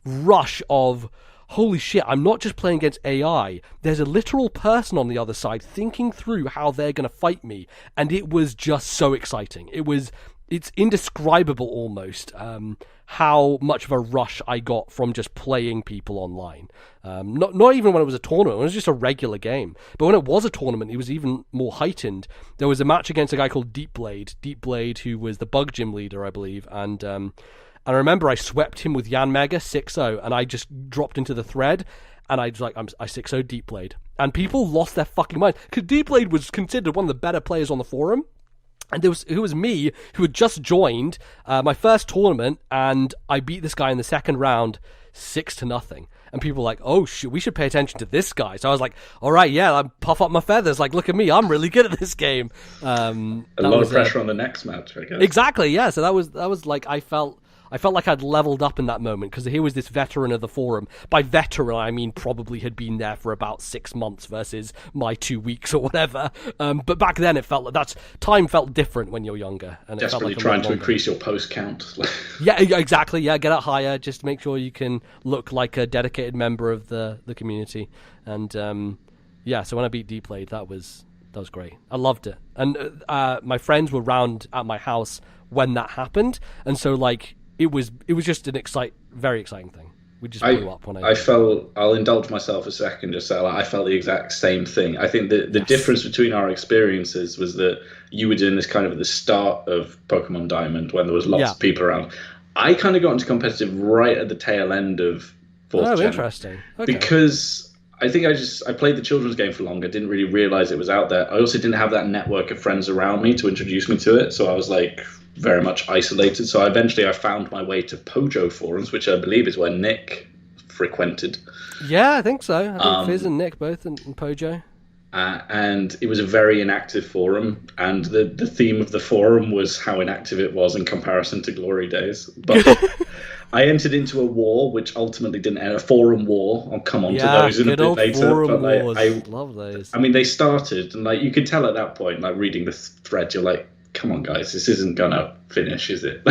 rush of, holy shit, I'm not just playing against AI. There's a literal person on the other side thinking through how they're going to fight me. And it was just so exciting. It's indescribable almost how much of a rush I got from just playing people online. Not even when it was a tournament, it was just a regular game. But when it was a tournament, it was even more heightened. There was a match against a guy called Deep Blade, who was the bug gym leader, I believe. And I remember I swept him with Yan Mega 6-0, and I just dropped into the thread. And I was like, I 6-0 Deep Blade. And people lost their fucking minds. Because Deep Blade was considered one of the better players on the forum. And it was me who had just joined my first tournament, and I beat this guy in the second round 6-0. And people were like, oh, shit, we should pay attention to this guy. So I was like, all right, yeah, I puff up my feathers. Like, look at me, I'm really good at this game. A lot of pressure on the next match, I guess. Exactly, yeah. So that was like, I felt like I'd leveled up in that moment, because here was this veteran of the forum. By veteran, I mean probably had been there for about 6 months versus my 2 weeks or whatever. But back then, it felt like time felt different when you're younger. And desperately it felt like trying to increase your post count. Yeah, exactly. Yeah, get it higher, just to make sure you can look like a dedicated member of the community. And so when I beat D-Blade, that was great. I loved it. And my friends were round at my house when that happened, and so like. It was just an very exciting thing. We just blew up when I'll indulge myself a second, just say I felt the exact same thing. I think the difference between our experiences was that you were doing this kind of at the start of Pokemon Diamond when there was lots of people around. I kind of got into competitive right at the tail end of 4th Gen. Interesting. Okay. Because I think I played the children's game for longer, didn't really realize it was out there. I also didn't have that network of friends around me to introduce me to it, so I was like very much isolated. So eventually I found my way to Pojo forums, which I believe is where Nick frequented. Yeah, I think so. I think Fizz and Nick both in Pojo. And it was a very inactive forum, and the theme of the forum was how inactive it was in comparison to Glory Days. But I entered into a war, which ultimately didn't end. A forum war. I'll come on to those in a bit later. Forum wars. I love those. I mean, they started, and like you could tell at that point, like reading the thread, you're like, come on, guys, this isn't gonna finish, is it?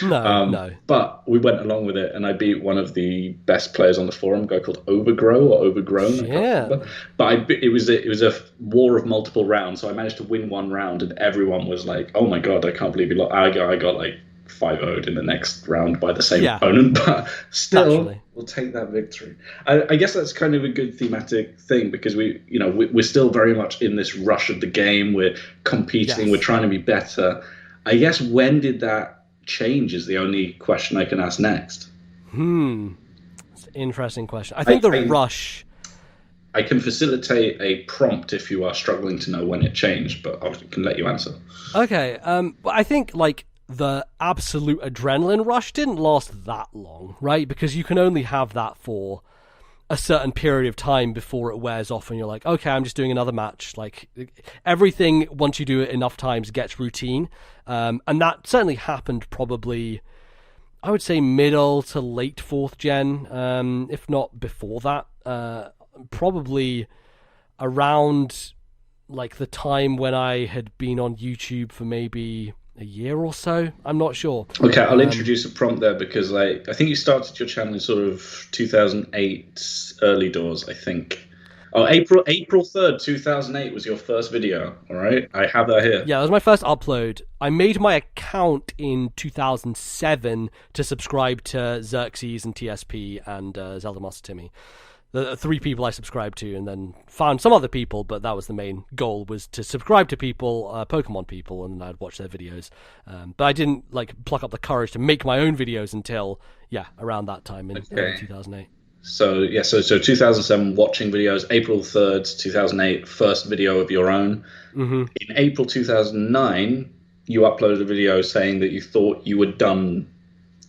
No. But we went along with it, and I beat one of the best players on the forum, a guy called Overgrown. Yeah. But it was a war of multiple rounds, so I managed to win one round, and everyone was like, "Oh my god, I can't believe you lost." I got like 5-0'd in the next round by the same opponent, but still, naturally, we'll take that victory. I guess that's kind of a good thematic thing, because we're still very much in this rush of the game. We're competing, we're trying to be better. I guess when did that change is the only question I can ask next. It's an interesting question. I think the rush I can facilitate a prompt if you are struggling to know when it changed, but I can let you answer. Okay, but I think like the absolute adrenaline rush didn't last that long, right? Because you can only have that for a certain period of time before it wears off and you're like, okay, I'm just doing another match. Like everything, once you do it enough times, gets routine. And that certainly happened probably, I would say, middle to late 4th gen, if not before that. Probably around like the time when I had been on YouTube for maybe a year or so. I'm not sure. Okay, I'll introduce a prompt there because I think you started your channel in sort of 2008 early doors, I think. Oh, April 3rd, 2008 was your first video, all right? I have that here. Yeah, it was my first upload. I made my account in 2007 to subscribe to Xerxes and TSP and Zelda Master Timmy. The 3 people I subscribed to, and then found some other people, but that was the main goal, was to subscribe to people, Pokemon people, and I'd watch their videos. But I didn't like pluck up the courage to make my own videos until, around that time in 2008. So 2007, watching videos, April 3rd, 2008, first video of your own. Mm-hmm. In April 2009, you uploaded a video saying that you thought you were done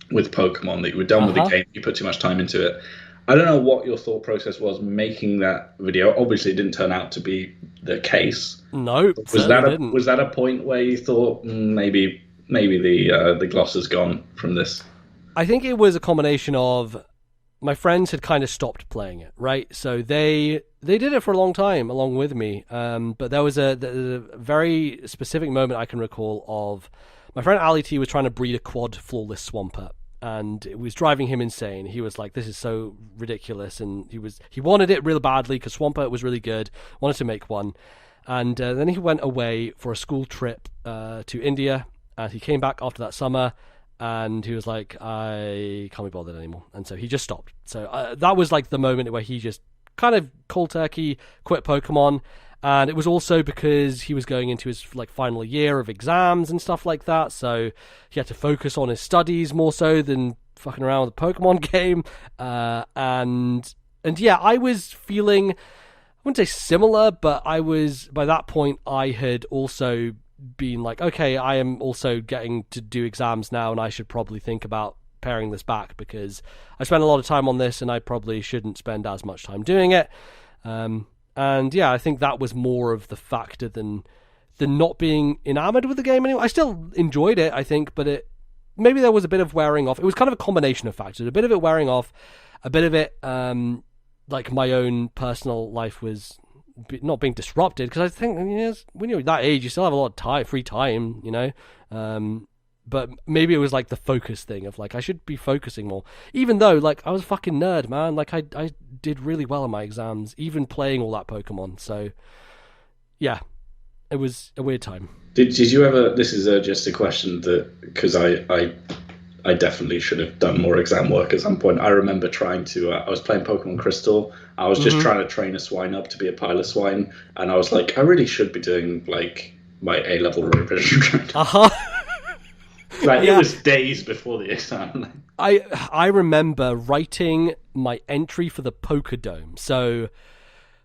with Pokemon, that you were done with the game, you put too much time into it. I don't know what your thought process was making that video. Obviously, it didn't turn out to be the case. No, was that a point where you thought maybe the gloss is gone from this? I think it was a combination of my friends had kind of stopped playing it, right? So they did it for a long time along with me. But there was a very specific moment I can recall of my friend Ali T was trying to breed a quad flawless Swampert. And it was driving him insane. He was like, this is so ridiculous. And he wanted it really badly because Swampert was really good, wanted to make one. And then he went away for a school trip to India. And he came back after that summer. And he was like, I can't be bothered anymore. And so he just stopped. So that was like the moment where he just kind of cold turkey quit Pokemon. And it was also because he was going into his like final year of exams and stuff like that. So he had to focus on his studies more so than fucking around with the Pokemon game. And yeah, I was feeling, I wouldn't say similar, but by that point, I had also been like, okay, I am also getting to do exams now, and I should probably think about paring this back because I spent a lot of time on this and I probably shouldn't spend as much time doing it. And yeah, I think that was more of the factor than not being enamored with the game anymore. I still enjoyed it, I think, but maybe there was a bit of wearing off. It was kind of a combination of factors. A bit of it wearing off, a bit of it like my own personal life was not being disrupted, because I think when you're that age, you still have a lot of free time, you know. But maybe it was like the focus thing of like I should be focusing more, even though like I was a fucking nerd, man. Like I did really well in my exams, even playing all that Pokemon. So yeah, it was a weird time. Did you ever? This is just a question that because I definitely should have done more exam work at some point. I remember trying to. I was playing Pokemon Crystal. I was just trying to train a swine up to be a pilot swine, and I was like, I really should be doing like my A-level revision. Like it was days before the exam. I remember writing my entry for the Pokedome. So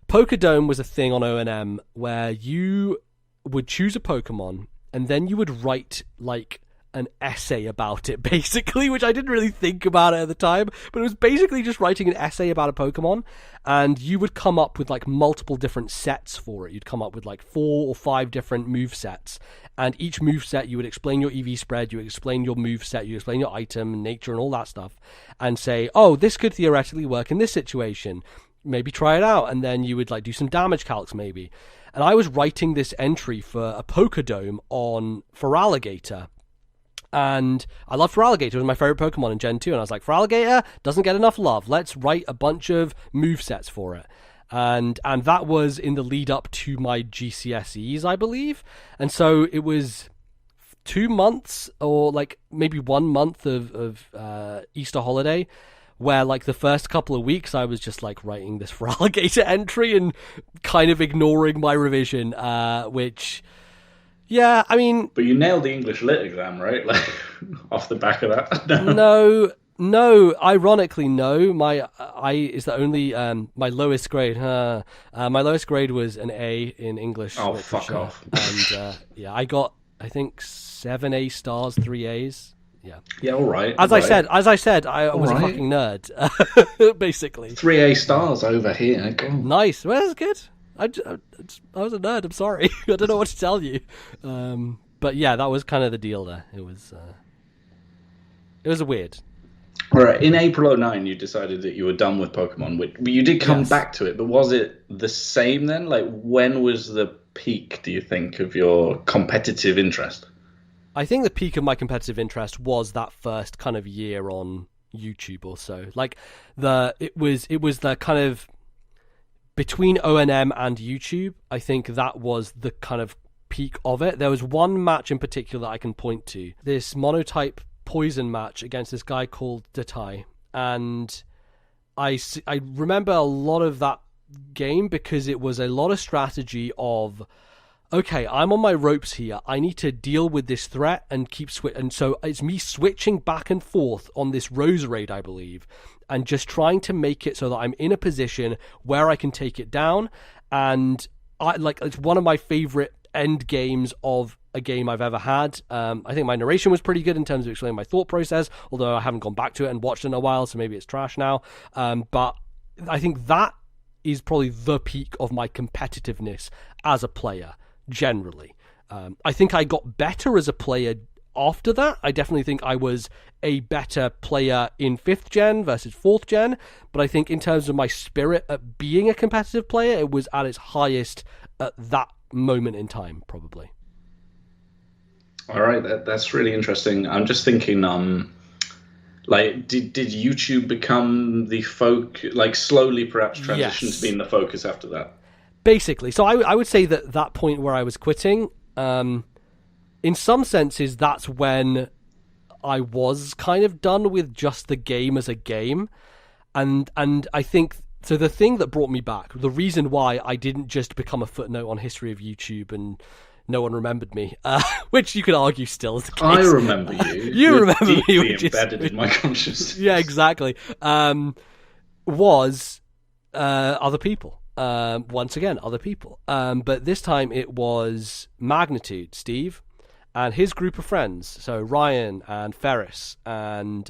Pokedome was a thing on O&M where you would choose a Pokemon and then you would write like an essay about it, basically, which I didn't really think about it at the time, but it was basically just writing an essay about a Pokemon, and you would come up with like multiple different sets for it. You'd come up with like 4 or 5 different move sets, and each move set you would explain your EV spread, you would explain your move set, you explain your item, nature, and all that stuff, and say, oh, this could theoretically work in this situation. Maybe try it out, and then you would like do some damage calcs maybe. And I was writing this entry for a Pokedome for Alligator. And I loved Feraligatr. It was my favorite Pokemon in Gen 2. And I was like, Feraligatr doesn't get enough love. Let's write a bunch of movesets for it. And that was in the lead up to my GCSEs, I believe. And so it was 2 months or like maybe 1 month of Easter holiday where like the first couple of weeks I was just like writing this Feraligatr entry and kind of ignoring my revision, which... Yeah, I mean... But you nailed the English Lit exam, right? Like, off the back of that? No, No, ironically, no. My I is the only my lowest grade. My lowest grade was an A in English Oh, literature, fuck off. and yeah, I got I think 7 A stars, 3 A's. Yeah. Yeah, all right. As I said, I was a right. fucking nerd, basically. 3A stars over here. Go on. Nice. Well, that's good. I was a nerd. I'm sorry. I don't know what to tell you. But yeah, that was kind of the deal there. It was weird. All right. In April 2009, you decided that you were done with Pokemon. You did come back to it, but was it the same then? Like, when was the peak, do you think, of your competitive interest? I think the peak of my competitive interest was that first kind of year on YouTube or so. Like it was the kind of between O&M and YouTube. I think that was the kind of peak of it. There was one match in particular that I can point to. This monotype poison match against this guy called Datai, and I remember a lot of that game because it was a lot of strategy of, okay, I'm on my ropes here. I need to deal with this threat and keep and so it's me switching back and forth on this Rose Raid, I believe, and just trying to make it so that I'm in a position where I can take it down. And it's one of my favorite end games of a game I've ever had. I think my narration was pretty good in terms of explaining my thought process, although I haven't gone back to it and watched it in a while, so maybe it's trash now. But I think that is probably the peak of my competitiveness as a player, generally. I think I got better as a player after that. I definitely think I was a better player in 5th gen versus 4th gen, but I think in terms of my spirit at being a competitive player, it was at its highest at that moment in time, probably. All right, that's really interesting. I'm just thinking, like, did YouTube become the slowly perhaps transition to being the focus after that? Basically. So I would say that point where I was quitting, in some senses, that's when I was kind of done with just the game as a game. And I think, so the thing that brought me back, the reason why I didn't just become a footnote on history of YouTube and no one remembered me, which you could argue still is the case. I remember you. You remember me, which embedded in my consciousness. Yeah, exactly. Was other people. Once again, other people. But this time it was Magnitude, Steve, and his group of friends. So Ryan and Ferris and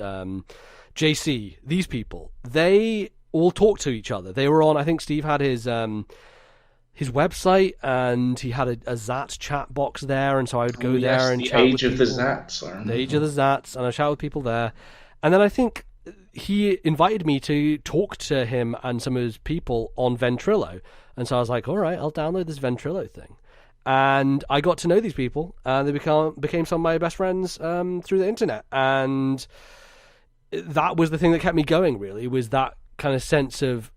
JC, these people, they all talked to each other. They were on, I think Steve had his website, and he had a Zats chat box there, and so I would go there and chat with people. The Age of the Zats. The Age of the Zats, and I chat with people there. And then I think he invited me to talk to him and some of his people on Ventrilo. And so I was like, all right, I'll download this Ventrilo thing. And I got to know these people, and they became some of my best friends through the internet. And that was the thing that kept me going, really, was that kind of sense of,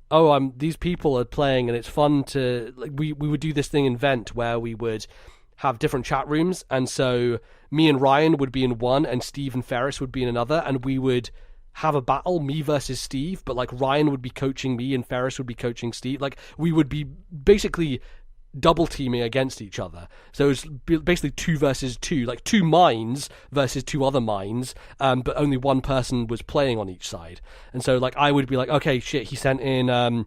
these people are playing, and it's fun to, like, we would do this thing in Vent where we would have different chat rooms. And so me and Ryan would be in one, and Steve and Ferris would be in another, and we would have a battle, me versus Steve, but like Ryan would be coaching me and Ferris would be coaching Steve. Like we would be basically double teaming against each other. So it was basically 2 versus 2, like 2 minds versus 2 other minds, but only one person was playing on each side. And so like I would be like, okay, shit, he sent in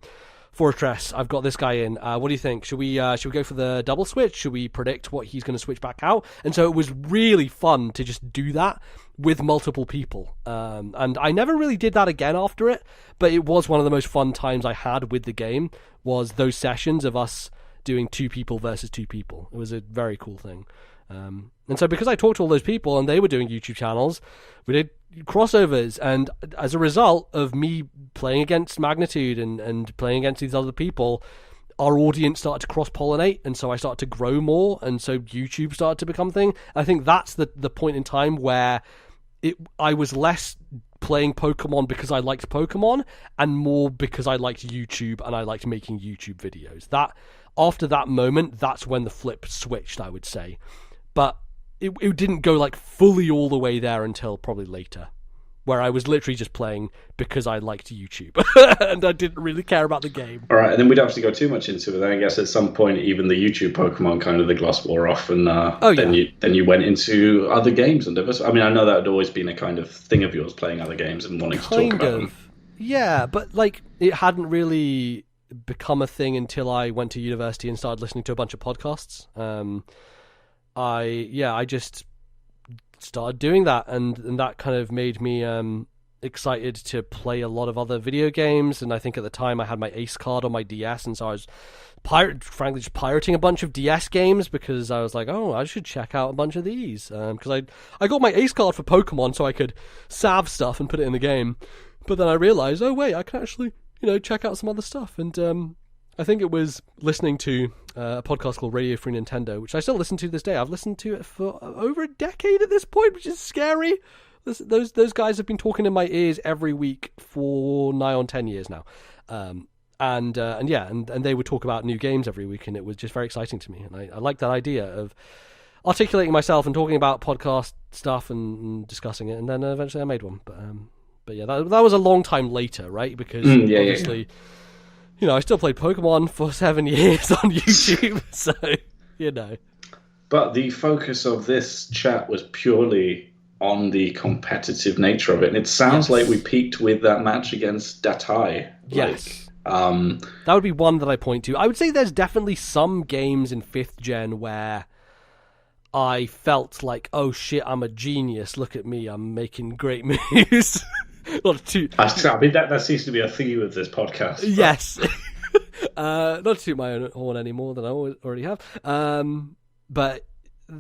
Fortress, I've got this guy in. What do you think? Should we go for the double switch? Should we predict what he's going to switch back out? And so it was really fun to just do that with multiple people. And I never really did that again after it, but it was one of the most fun times I had with the game, was those sessions of us doing 2 people versus 2 people. It was a very cool thing. And so because I talked to all those people and they were doing YouTube channels, we did crossovers, and as a result of me playing against Magnitude and playing against these other people, our audience started to cross-pollinate, and so I started to grow more, and so YouTube started to become a thing. I think that's the point in time where I was less playing Pokemon because I liked Pokemon, and more because I liked YouTube and I liked making YouTube videos. That after that moment, that's when the flip switched, I would say. But it didn't go like fully all the way there until probably later. where I was literally just playing because I liked YouTube and I didn't really care about the game. All right, and then we don't have to go too much into it. Then I guess at some point, even the YouTube Pokemon kind of the gloss wore off, and then you went into other games and I mean, I know that had always been a kind of thing of yours, playing other games and wanting to talk about them. Yeah, but like it hadn't really become a thing until I went to university and started listening to a bunch of podcasts. I just started doing that, and that kind of made me excited to play a lot of other video games. And I think at the time I had my Ace card on my DS, and so I was frankly just pirating a bunch of DS games because I was like, oh, I should check out a bunch of these, because I got my Ace card for Pokemon so I could salve stuff and put it in the game. But then I realized, oh wait, I can actually check out some other stuff. And I think it was listening to a podcast called Radio Free Nintendo, which I still listen to this day. I've listened to it for over a decade at this point, which is scary. Those guys have been talking in my ears every week for nigh on 10 years now. And they would talk about new games every week, and it was just very exciting to me. And I like that idea of articulating myself and talking about podcast stuff and discussing it. And then eventually I made one. But yeah, that was a long time later, right? Because obviously... I still played Pokemon for 7 years on YouTube, so, But the focus of this chat was purely on the competitive nature of it. And it sounds like we peaked with that match against Datai. Yes. That would be one that I point to. I would say there's definitely some games in 5th gen where I felt like, oh shit, I'm a genius. Look at me, I'm making great moves. Not too. I mean, that seems to be a theme of this podcast. But... Yes. Not to toot my own horn any more than I already have. But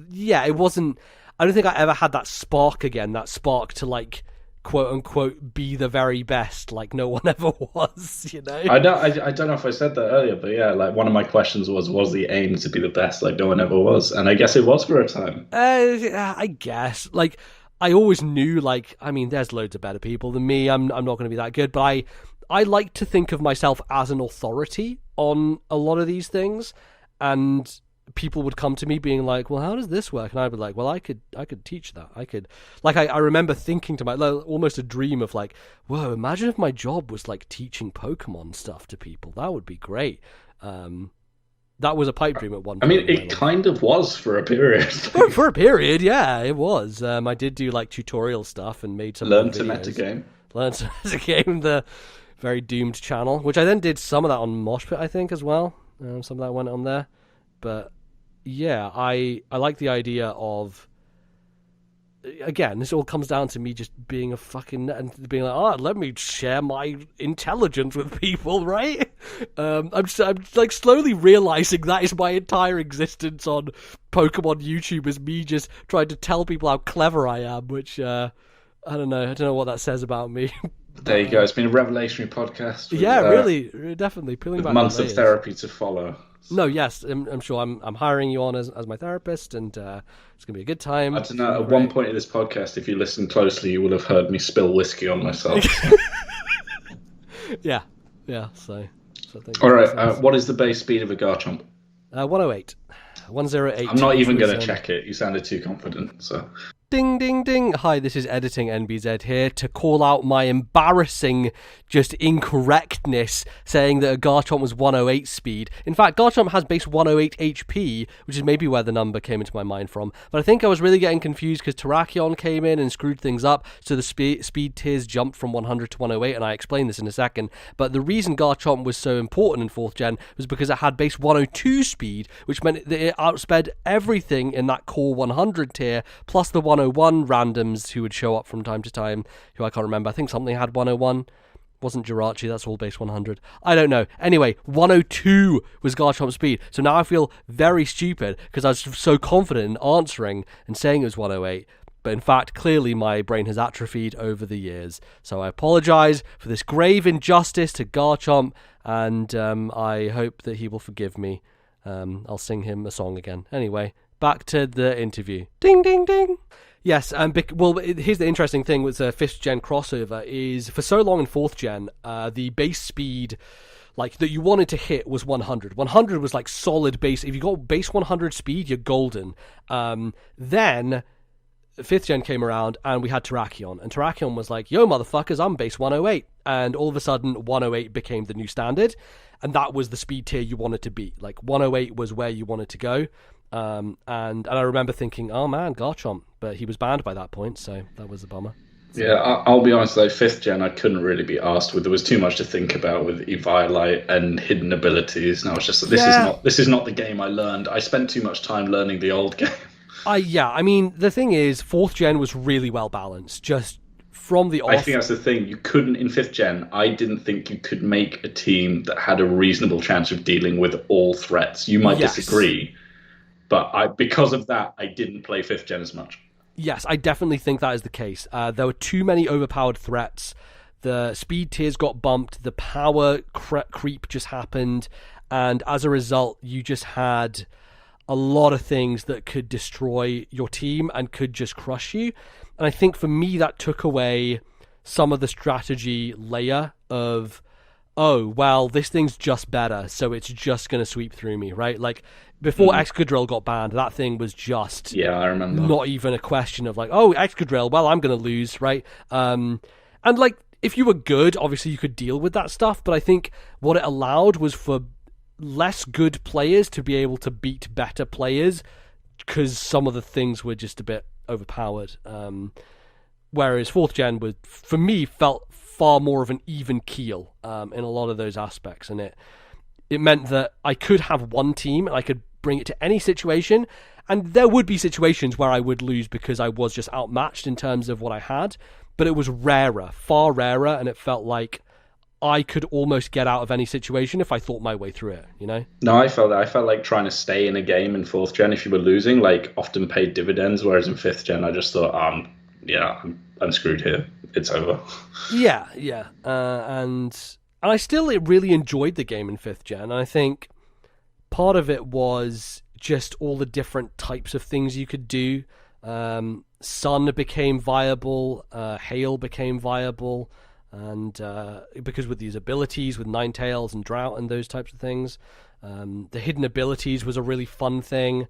yeah, it wasn't. I don't think I ever had that spark again. That spark to like, quote unquote, be the very best, like no one ever was. I don't know if I said that earlier, but yeah, like one of my questions was the aim to be the best, like no one ever was, and I guess it was for a time. I guess like. I always knew, like, I mean, there's loads of better people than me. I'm not going to be that good, but I like to think of myself as an authority on a lot of these things, and people would come to me being like, well, how does this work? And I'd be like, well, I could teach that. I remember thinking to myself, almost a dream of like, whoa, imagine if my job was like teaching Pokemon stuff to people. That would be great. That was a pipe dream at one point. I mean, it kind of was for a period. For a period, yeah, it was. I did do like tutorial stuff and made some Learn to metagame. The very doomed channel, which I then did some of that on Moshpit, I think, as well. Some of that went on there. But yeah, I like the idea of... Again, this all comes down to me just being a fucking nut and being like, let me share my intelligence with people, right? I'm like slowly realizing that is my entire existence on Pokemon YouTube, is me just trying to tell people how clever I am, which I don't know what that says about me. There you go. It's been a revelatory podcast. With, really, definitely peeling back months of therapy to follow. No, yes, I'm sure I'm hiring you on as my therapist, and it's gonna be a good time. I don't know. At one point in this podcast, if you listen closely, you will have heard me spill whiskey on myself. yeah. So all right. What is the base speed of a Garchomp? 108. 108. I'm not even going to check it. You sounded too confident. So. Ding, ding, ding. Hi, this is Editing Nbz here to call out my embarrassing just incorrectness saying that a Garchomp was 108 speed. In fact, Garchomp has base 108 HP, which is maybe where the number came into my mind from. But I think I was really getting confused because Terrakion came in and screwed things up, so the speed tiers jumped from 100 to 108, and I explain this in a second. But the reason Garchomp was so important in 4th gen was because it had base 102 speed, which meant that it outsped everything in that core 100 tier, plus the 101 randoms who would show up from time to time, who I can't remember. I think something had 101. Wasn't Jirachi, that's all base 100. I don't know. Anyway, 102 was Garchomp's speed. So now I feel very stupid because I was so confident in answering and saying it was 108. But in fact, clearly my brain has atrophied over the years. So I apologize for this grave injustice to Garchomp, and I hope that he will forgive me. I'll sing him a song again. Anyway, back to the interview. Ding, ding, ding. Yes, well, here's the interesting thing with the 5th gen crossover is for so long in 4th gen, the base speed like that you wanted to hit was 100. 100 was like solid base. If you got base 100 speed, you're golden. Then 5th gen came around and we had Terrakion. And Terrakion was like, yo, motherfuckers, I'm base 108. And all of a sudden, 108 became the new standard. And that was the speed tier you wanted to beat. Like, 108 was where you wanted to go. And I remember thinking, oh man, Garchomp. But he was banned by that point, so that was a bummer. Yeah, I'll be honest though, 5th gen I couldn't really be asked with. There was too much to think about with Eviolite and hidden abilities. And I was just, this is not the game I learned. I spent too much time learning the old game. I mean, the thing is, 4th gen was really well balanced. Just from the off. I think that's the thing. You couldn't, in 5th gen, I didn't think you could make a team that had a reasonable chance of dealing with all threats. You might disagree, but because of that, I didn't play 5th gen as much. Yes, I definitely think that is the case. There were too many overpowered threats. The speed tiers got bumped. The power creep just happened. And as a result, you just had a lot of things that could destroy your team and could just crush you. And I think for me, that took away some of the strategy layer of, oh, well, this thing's just better, so it's just going to sweep through me, right? Like, before Excadrill got banned, that thing was just I remember. Not even a question of like, oh, Excadrill, well, I'm going to lose, right? And like, if you were good, obviously you could deal with that stuff, but I think what it allowed was for less good players to be able to beat better players because some of the things were just a bit overpowered. Whereas 4th gen would, for me, felt far more of an even keel in a lot of those aspects, and it meant that I could have one team and I could bring it to any situation, and there would be situations where I would lose because I was just outmatched in terms of what I had, but it was rarer, far rarer, and it felt like I could almost get out of any situation if I thought my way through it, you know? No, I felt that. I felt like trying to stay in a game in 4th gen if you were losing, like, often paid dividends, whereas in 5th gen I just thought, I'm screwed here. It's over. Yeah. And I still really enjoyed the game in 5th gen, and I think part of it was just all the different types of things you could do. Sun became viable, Hail became viable, and because with these abilities, with Ninetales and Drought and those types of things, the hidden abilities was a really fun thing,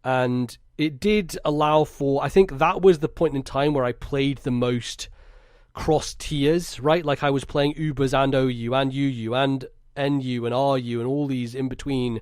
and it did allow for, I think that was the point in time where I played the most cross tiers, right? Like I was playing Ubers and OU and UU and NU and RU and all these in between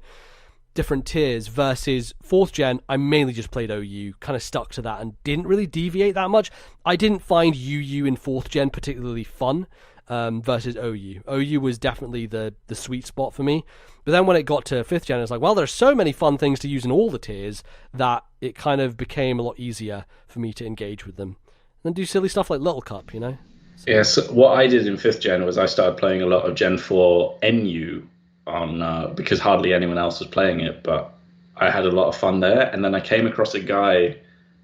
different tiers, versus 4th gen I mainly just played OU, kind of stuck to that and didn't really deviate that much. I didn't find UU in 4th gen particularly fun versus OU. OU was definitely the sweet spot for me. But then when it got to 5th gen, it's like, well, there's so many fun things to use in all the tiers that it kind of became a lot easier for me to engage with them. And then do silly stuff like Little Cup, you know? Yeah, so what I did in 5th gen was I started playing a lot of Gen 4 NU on because hardly anyone else was playing it, but I had a lot of fun there. And then I came across a guy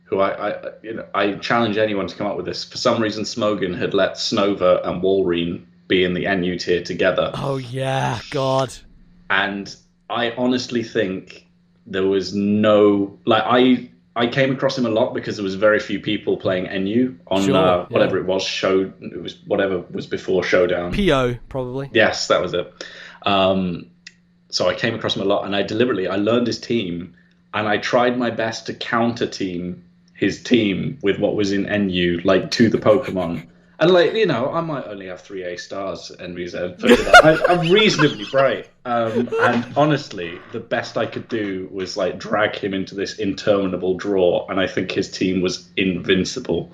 who I challenge anyone to come up with this. For some reason, Smogan had let Snover and Walrein be in the NU tier together. Oh yeah, God. And I honestly think there was no, like, I came across him a lot because there was very few people playing NU on whatever it was, it was whatever was before Showdown. PO, probably. Yes, that was it. So I came across him a lot, and I learned his team, and I tried my best to counter team his team with what was in NU, like, to the Pokemon. And, like, you know, I might only have 3 A stars, Nbz, but I'm reasonably bright. And honestly, the best I could do was, like, drag him into this interminable draw, and I think his team was invincible.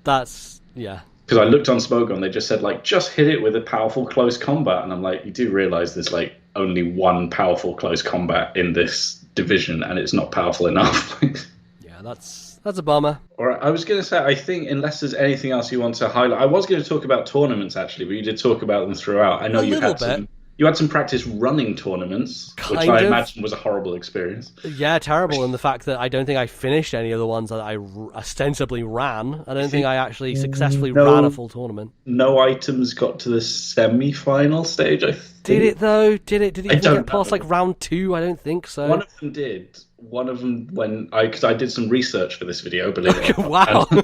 That's, yeah. Because I looked on Smogon, and they just said, like, just hit it with a powerful close combat. And I'm like, you do realize there's, like, only one powerful close combat in this division, and it's not powerful enough. Yeah, that's a bummer. All right, I was going to say, I think unless there's anything else you want to highlight, I was going to talk about tournaments, actually, but you did talk about them throughout. I know you had some practice running tournaments, which I imagine was a horrible experience. Yeah, terrible in the fact that I don't think I finished any of the ones that I ostensibly ran. I don't think I actually successfully ran a full tournament. No items got to the semi-final stage, I think. Did it, though? Did it even get past, like, round 2? I don't think so. One of them did. One of them, because I did some research for this video, believe it or not. Wow.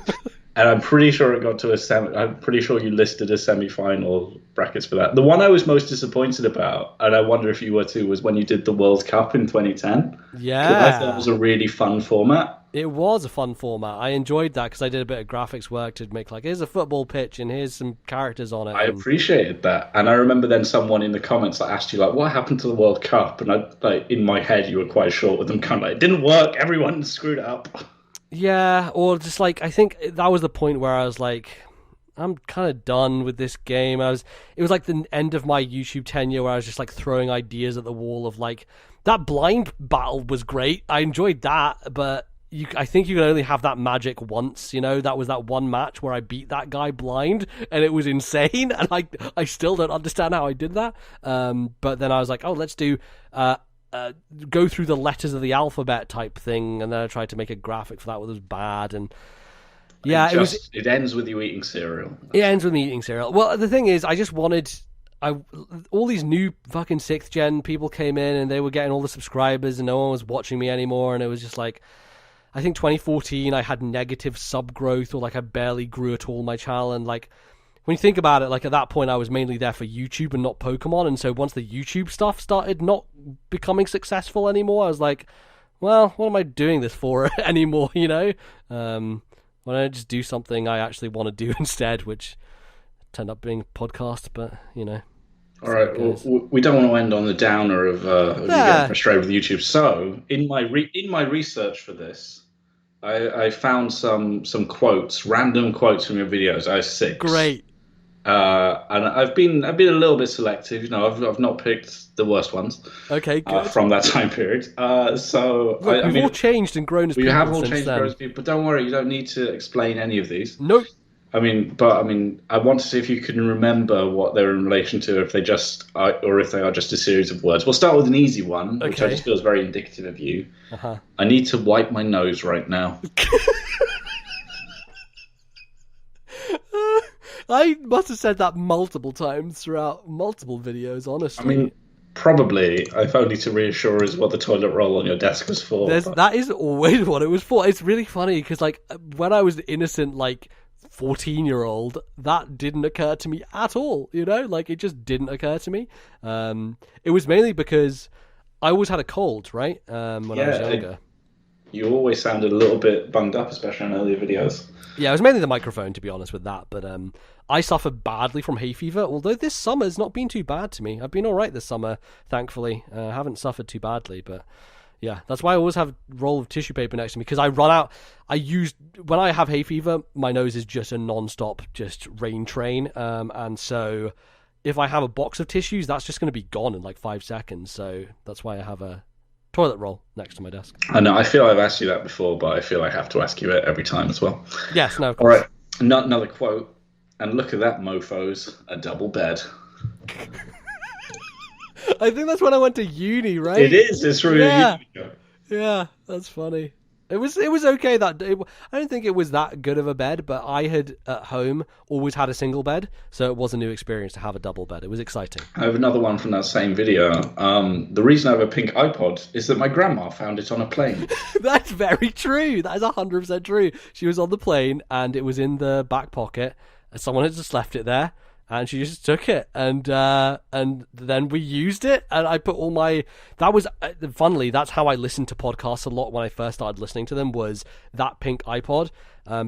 And I'm pretty sure it got to I'm pretty sure you listed a semi-final brackets for that. The one I was most disappointed about, and I wonder if you were too, was when you did the World Cup in 2010. Yeah. I thought it was a really fun format. It was a fun format. I enjoyed that because I did a bit of graphics work to make like, here's a football pitch and here's some characters on it. I appreciated that, and I remember then someone in the comments that asked you like, "What happened to the World Cup?" And I like in my head, you were quite short with them, kind of like, "It didn't work. Everyone screwed it up." Yeah, or just like I think that was the point where I was like, I'm kind of done with this game. It was like the end of my YouTube tenure where I was just like throwing ideas at the wall of like that blind battle was great. I enjoyed that, but I think you can only have that magic once, you know. That was that one match where I beat that guy blind, and it was insane. And I still don't understand how I did that. But then I was like, oh, let's do go through the letters of the alphabet type thing, and then I tried to make a graphic for that, which was bad. And yeah, it ends with you eating cereal. It ends with me eating cereal. Well, the thing is, I just wanted. All these new fucking 6th gen people came in, and they were getting all the subscribers, and no one was watching me anymore, and it was just like. I think 2014 I had negative sub growth, or like I barely grew at all my channel, and like when you think about it, like at that point I was mainly there for YouTube and not Pokemon, and so once the YouTube stuff started not becoming successful anymore, I was like, well, what am I doing this for anymore, you know? Why don't I just do something I actually want to do instead, which turned up being a podcast, but you know. All right, well, we don't want to end on the downer of you getting frustrated with YouTube. So, in my research for this, I found some quotes, random quotes from your videos. I have 6. Great. And I've been a little bit selective. You know, I've not picked the worst ones. Okay, good. From that time period. So look, we've all changed and grown as people. We have all changed and grown as people, but don't worry, you don't need to explain any of these. Nope. I want to see if you can remember what they're in relation to, if they just are, or if they are just a series of words. We'll start with an easy one, which I just feel is very indicative of you. Uh-huh. I need to wipe my nose right now. I must have said that multiple times throughout multiple videos, honestly. I mean, probably, if only to reassure us what the toilet roll on your desk was for. That is always what it was for. It's really funny, because like, when I was innocent, like, 14-year-old, that didn't occur to me at all, you know, like it just didn't occur to me. It was mainly because I always had a cold, right? When I was younger. You always sounded a little bit bunged up, especially on earlier videos. Yeah, it was mainly the microphone, to be honest with that, but I suffered badly from hay fever, although this summer's not been too bad to me. I've been alright this summer, thankfully. I haven't suffered too badly, but yeah, that's why I always have a roll of tissue paper next to me, because I run out. When I have hay fever, my nose is just a non-stop, just rain train. And so if I have a box of tissues, that's just going to be gone in like 5 seconds. So that's why I have a toilet roll next to my desk. I know, I feel I've asked you that before, but I feel I have to ask you it every time as well. Yes, no, of course. All right, another quote. And look at that, mofos, a double bed. I think that's when I went to uni, right? It is. It's really uni. Yeah, that's funny. It was okay that day. I don't think it was that good of a bed, but I had at home always had a single bed, so it was a new experience to have a double bed. It was exciting. I have another one from that same video. The reason I have a pink iPod is that my grandma found it on a plane. That's very true. That is 100% true. She was on the plane and it was in the back pocket. Someone had just left it there, and she just took it, and then we used it, and I put all my. That was funnily, that's how I listened to podcasts a lot when I first started listening to them, was that pink iPod,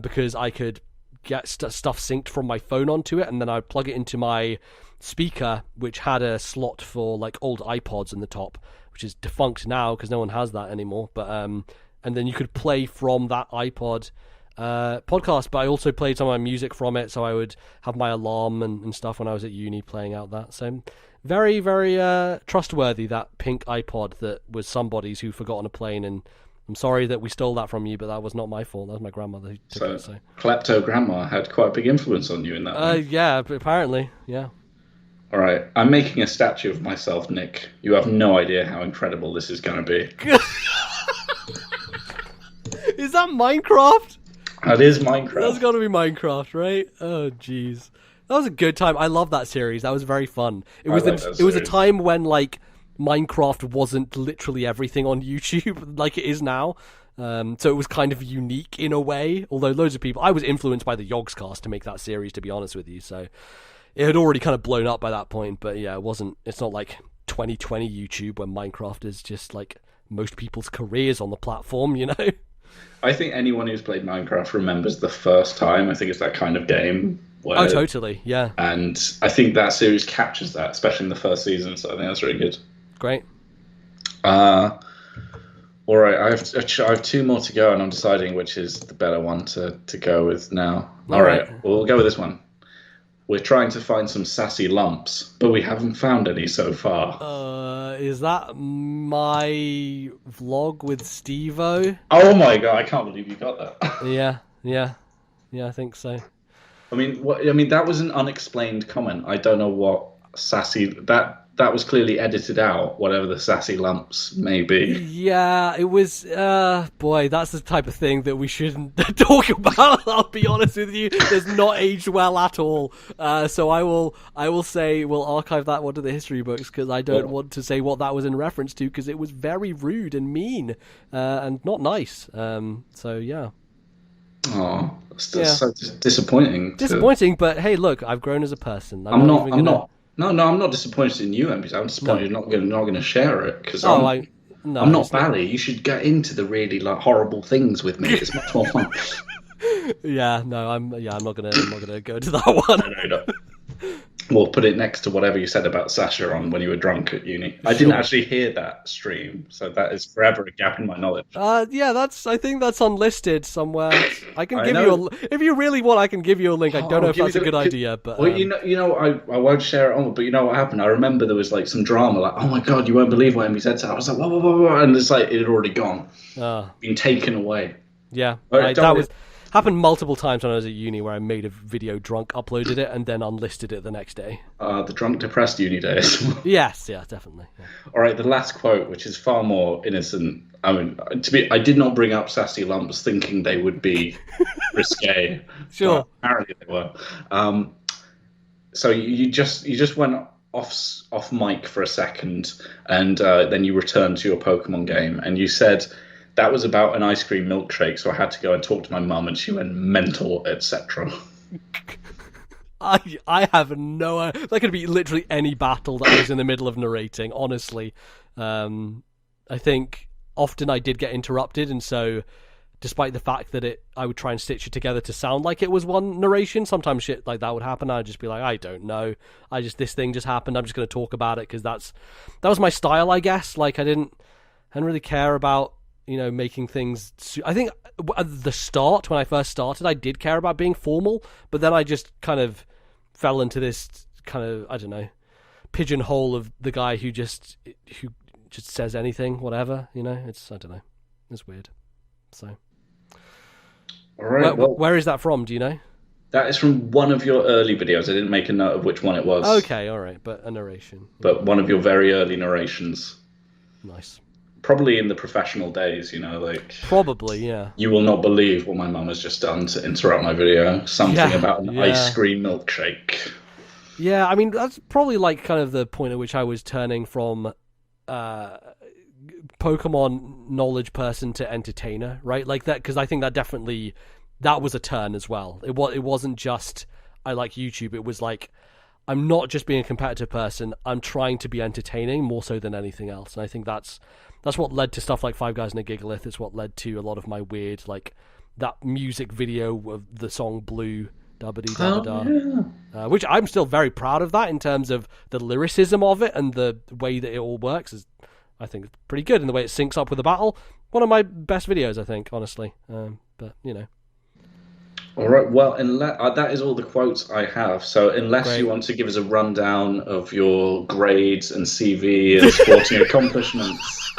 because I could get stuff synced from my phone onto it, and then I'd plug it into my speaker, which had a slot for like old iPods in the top, which is defunct now because no one has that anymore. But and then you could play from that iPod. Podcast, but I also played some of my music from it, so I would have my alarm and stuff when I was at uni playing out that. So very, very trustworthy, that pink iPod that was somebody's who forgot on a plane, and I'm sorry that we stole that from you, but that was not my fault. That was my grandmother who took it. So klepto grandma had quite a big influence on you in that way. Yeah, apparently, yeah. All right, I'm making a statue of myself, Nick. You have no idea how incredible this is going to be. Is that Minecraft? That is Minecraft. That's got to be Minecraft, right? Oh, jeez. That was a good time. I love that series. That was very fun. It was a time when like Minecraft wasn't literally everything on YouTube like it is now. So it was kind of unique in a way. Although loads of people, I was influenced by the Yogscast to make that series, to be honest with you. So it had already kind of blown up by that point. But yeah, it's not like 2020 YouTube when Minecraft is just like most people's careers on the platform, you know? I think anyone who's played Minecraft remembers the first time. I think it's that kind of game where, Oh, totally. Yeah. and I think that series captures that, especially in the first season. So I think that's really good. Great. All right, I have two more to go, and I'm deciding which is the better one to go with now. All right, well, we'll go with this one. We're trying to find some sassy lumps, but we haven't found any so far. Is that my vlog with Steve-O? Oh my god, I can't believe you got that. Yeah, I think so. I mean, that was an unexplained comment. I don't know what sassy that was clearly edited out, whatever the sassy lumps may be. Yeah, it was. Boy, that's the type of thing that we shouldn't talk about. I'll be honest with you, it's not aged well at all. So I will say we'll archive that one to the history books because I don't want to say what that was in reference to because it was very rude and mean and not nice. So yeah. Oh, that's so disappointing. Disappointing, but hey, look, I've grown as a person. I'm not. No, I'm not disappointed in you, Nbz. I'm disappointed you're not going to share it because I'm not Bally. You should get into the really horrible things with me. It's much more fun. I'm not gonna go to that one. No. We'll put it next to whatever you said about Sasha on when you were drunk at uni. I didn't actually hear that stream, so that is forever a gap in my knowledge. I think that's unlisted somewhere. I can give you if you really want. I can give you a link. I don't know if that's a good idea, but well, I won't share it on. But you know what happened? I remember there was like some drama, like, oh my god, you won't believe what Nbz said. I was like, whoa, and it's like it had already gone, been taken away. Yeah, that was. Happened multiple times when I was at uni where I made a video drunk, uploaded it, and then unlisted it the next day. The drunk, depressed uni days. Yes, yeah, definitely. Yeah. All right, the last quote, which is far more innocent. I mean, I did not bring up sassy lumps thinking they would be risque. Sure. Apparently they were. So you just went off mic for a second, and then you returned to your Pokemon game, and you said that was about an ice cream milkshake, so I had to go and talk to my mum, and she went mental, etc. I have no idea. That could be literally any battle that I was in the middle of narrating, honestly. I think often I did get interrupted, and so despite the fact that I would try and stitch it together to sound like it was one narration, sometimes shit like that would happen. I'd just be like, I don't know. This thing just happened. I'm just going to talk about it because that was my style, I guess. Like I didn't really care about making things. I think at the start, when I first started, I did care about being formal, but then I just kind of fell into this kind of, I don't know, pigeonhole of the guy who just says anything, whatever. It's, I don't know, it's weird. So, all right. Where is that from? Do you know? That is from one of your early videos. I didn't make a note of which one it was. Okay, all right, but a narration. But one of your very early narrations. Nice. Probably in the professional days, Probably, yeah. You will not believe what my mum has just done to interrupt my video. Something about an ice cream milkshake. Yeah, I mean, that's probably like kind of the point at which I was turning from Pokemon knowledge person to entertainer, right? Like that, because I think that was a turn as well. It wasn't just, I like YouTube. It was like, I'm not just being a competitive person. I'm trying to be entertaining more so than anything else. And I think that's what led to stuff like Five Guys and a Gigalith. It's what led to a lot of my weird, like that music video of the song Blue, which I'm still very proud of that in terms of the lyricism of it and the way that it all works. I think it's pretty good in the way it syncs up with the battle. One of my best videos, I think, honestly. But All right, well, that is all the quotes I have. So unless you want to give us a rundown of your grades and CV and sporting accomplishments,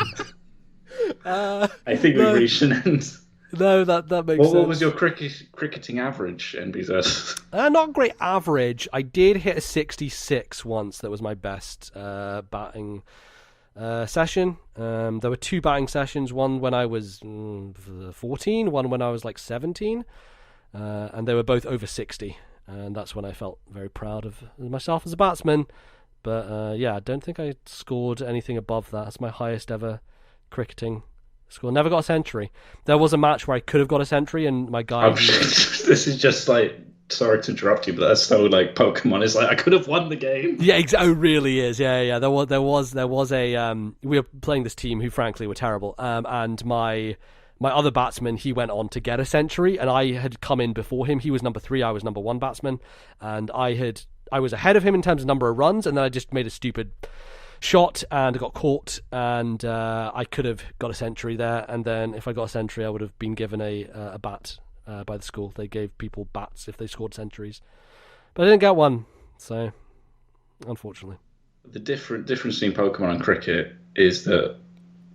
I think we've reached an end. No, that makes sense. What was your cricketing average, Nbz? Not great average. I did hit a 66 once. That was my best batting session. There were 2 batting sessions, one when I was 14, one when I was like 17. And they were both over 60, and that's when I felt very proud of myself as a batsman. But I don't think I scored anything above that. That's my highest ever cricketing score. Never got a century. There was a match where I could have got a century, and my guy... This is just like... Sorry to interrupt you, but that's so like Pokemon. It's like I could have won the game. Yeah, it really is. Yeah. There was a... we were playing this team who, frankly, were terrible. And my my other batsman, he went on to get a century, and I had come in before him. He was number 3, I was number 1 batsman, and I was ahead of him in terms of number of runs, and then I just made a stupid shot and got caught, and I could have got a century there. And then if I got a century, I would have been given a bat by the school. They gave people bats if they scored centuries, but I didn't get one, so unfortunately. The difference between Pokemon and cricket is that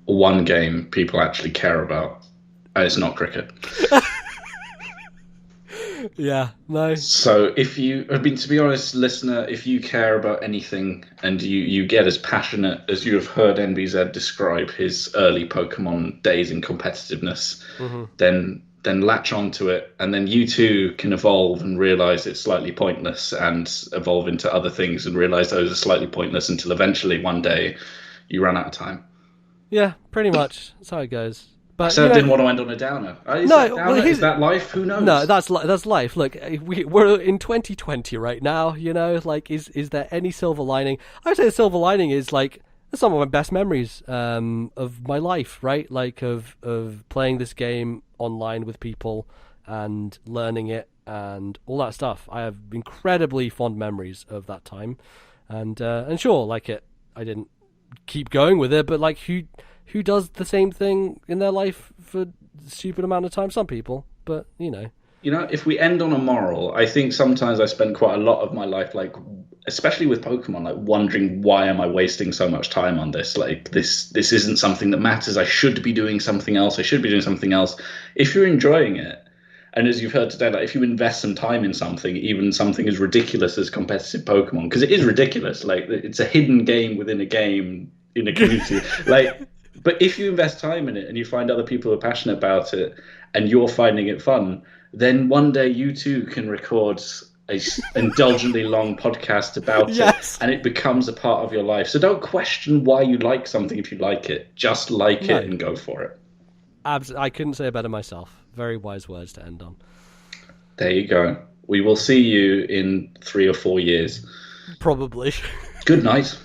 one game people actually care about, and it's not cricket. Yeah, no. So to be honest, listener, if you care about anything and you get as passionate as you have heard Nbz describe his early Pokemon days in competitiveness, then latch onto it, and then you too can evolve and realize it's slightly pointless, and evolve into other things and realize those are slightly pointless, until eventually one day you run out of time. Yeah, pretty much. That's how it goes. But, so I didn't want to end on a downer. Is that life? Who knows? No, that's life. Look, we're in 2020 right now. Like, is there any silver lining? I would say the silver lining is like some of my best memories of my life. Right, like of playing this game online with people and learning it and all that stuff. I have incredibly fond memories of that time, and sure, like I didn't keep going with it, but like who does the same thing in their life for a stupid amount of time? Some people, but if we end on a moral, I think sometimes I spend quite a lot of my life, like, especially with Pokemon, like wondering, why am I wasting so much time on this? Like, this isn't something that matters. I should be doing something else. If you're enjoying it, and as you've heard today, like, if you invest some time in something, even something as ridiculous as competitive Pokemon, because it is ridiculous, like, it's a hidden game within a game in a community, like. But if you invest time in it and you find other people who are passionate about it and you're finding it fun, then one day you too can record a indulgently long podcast about it, and it becomes a part of your life. So don't question why you like something if you like it. Just like it and go for it. I couldn't say it better myself. Very wise words to end on. There you go. We will see you in 3 or 4 years. Probably. Good night.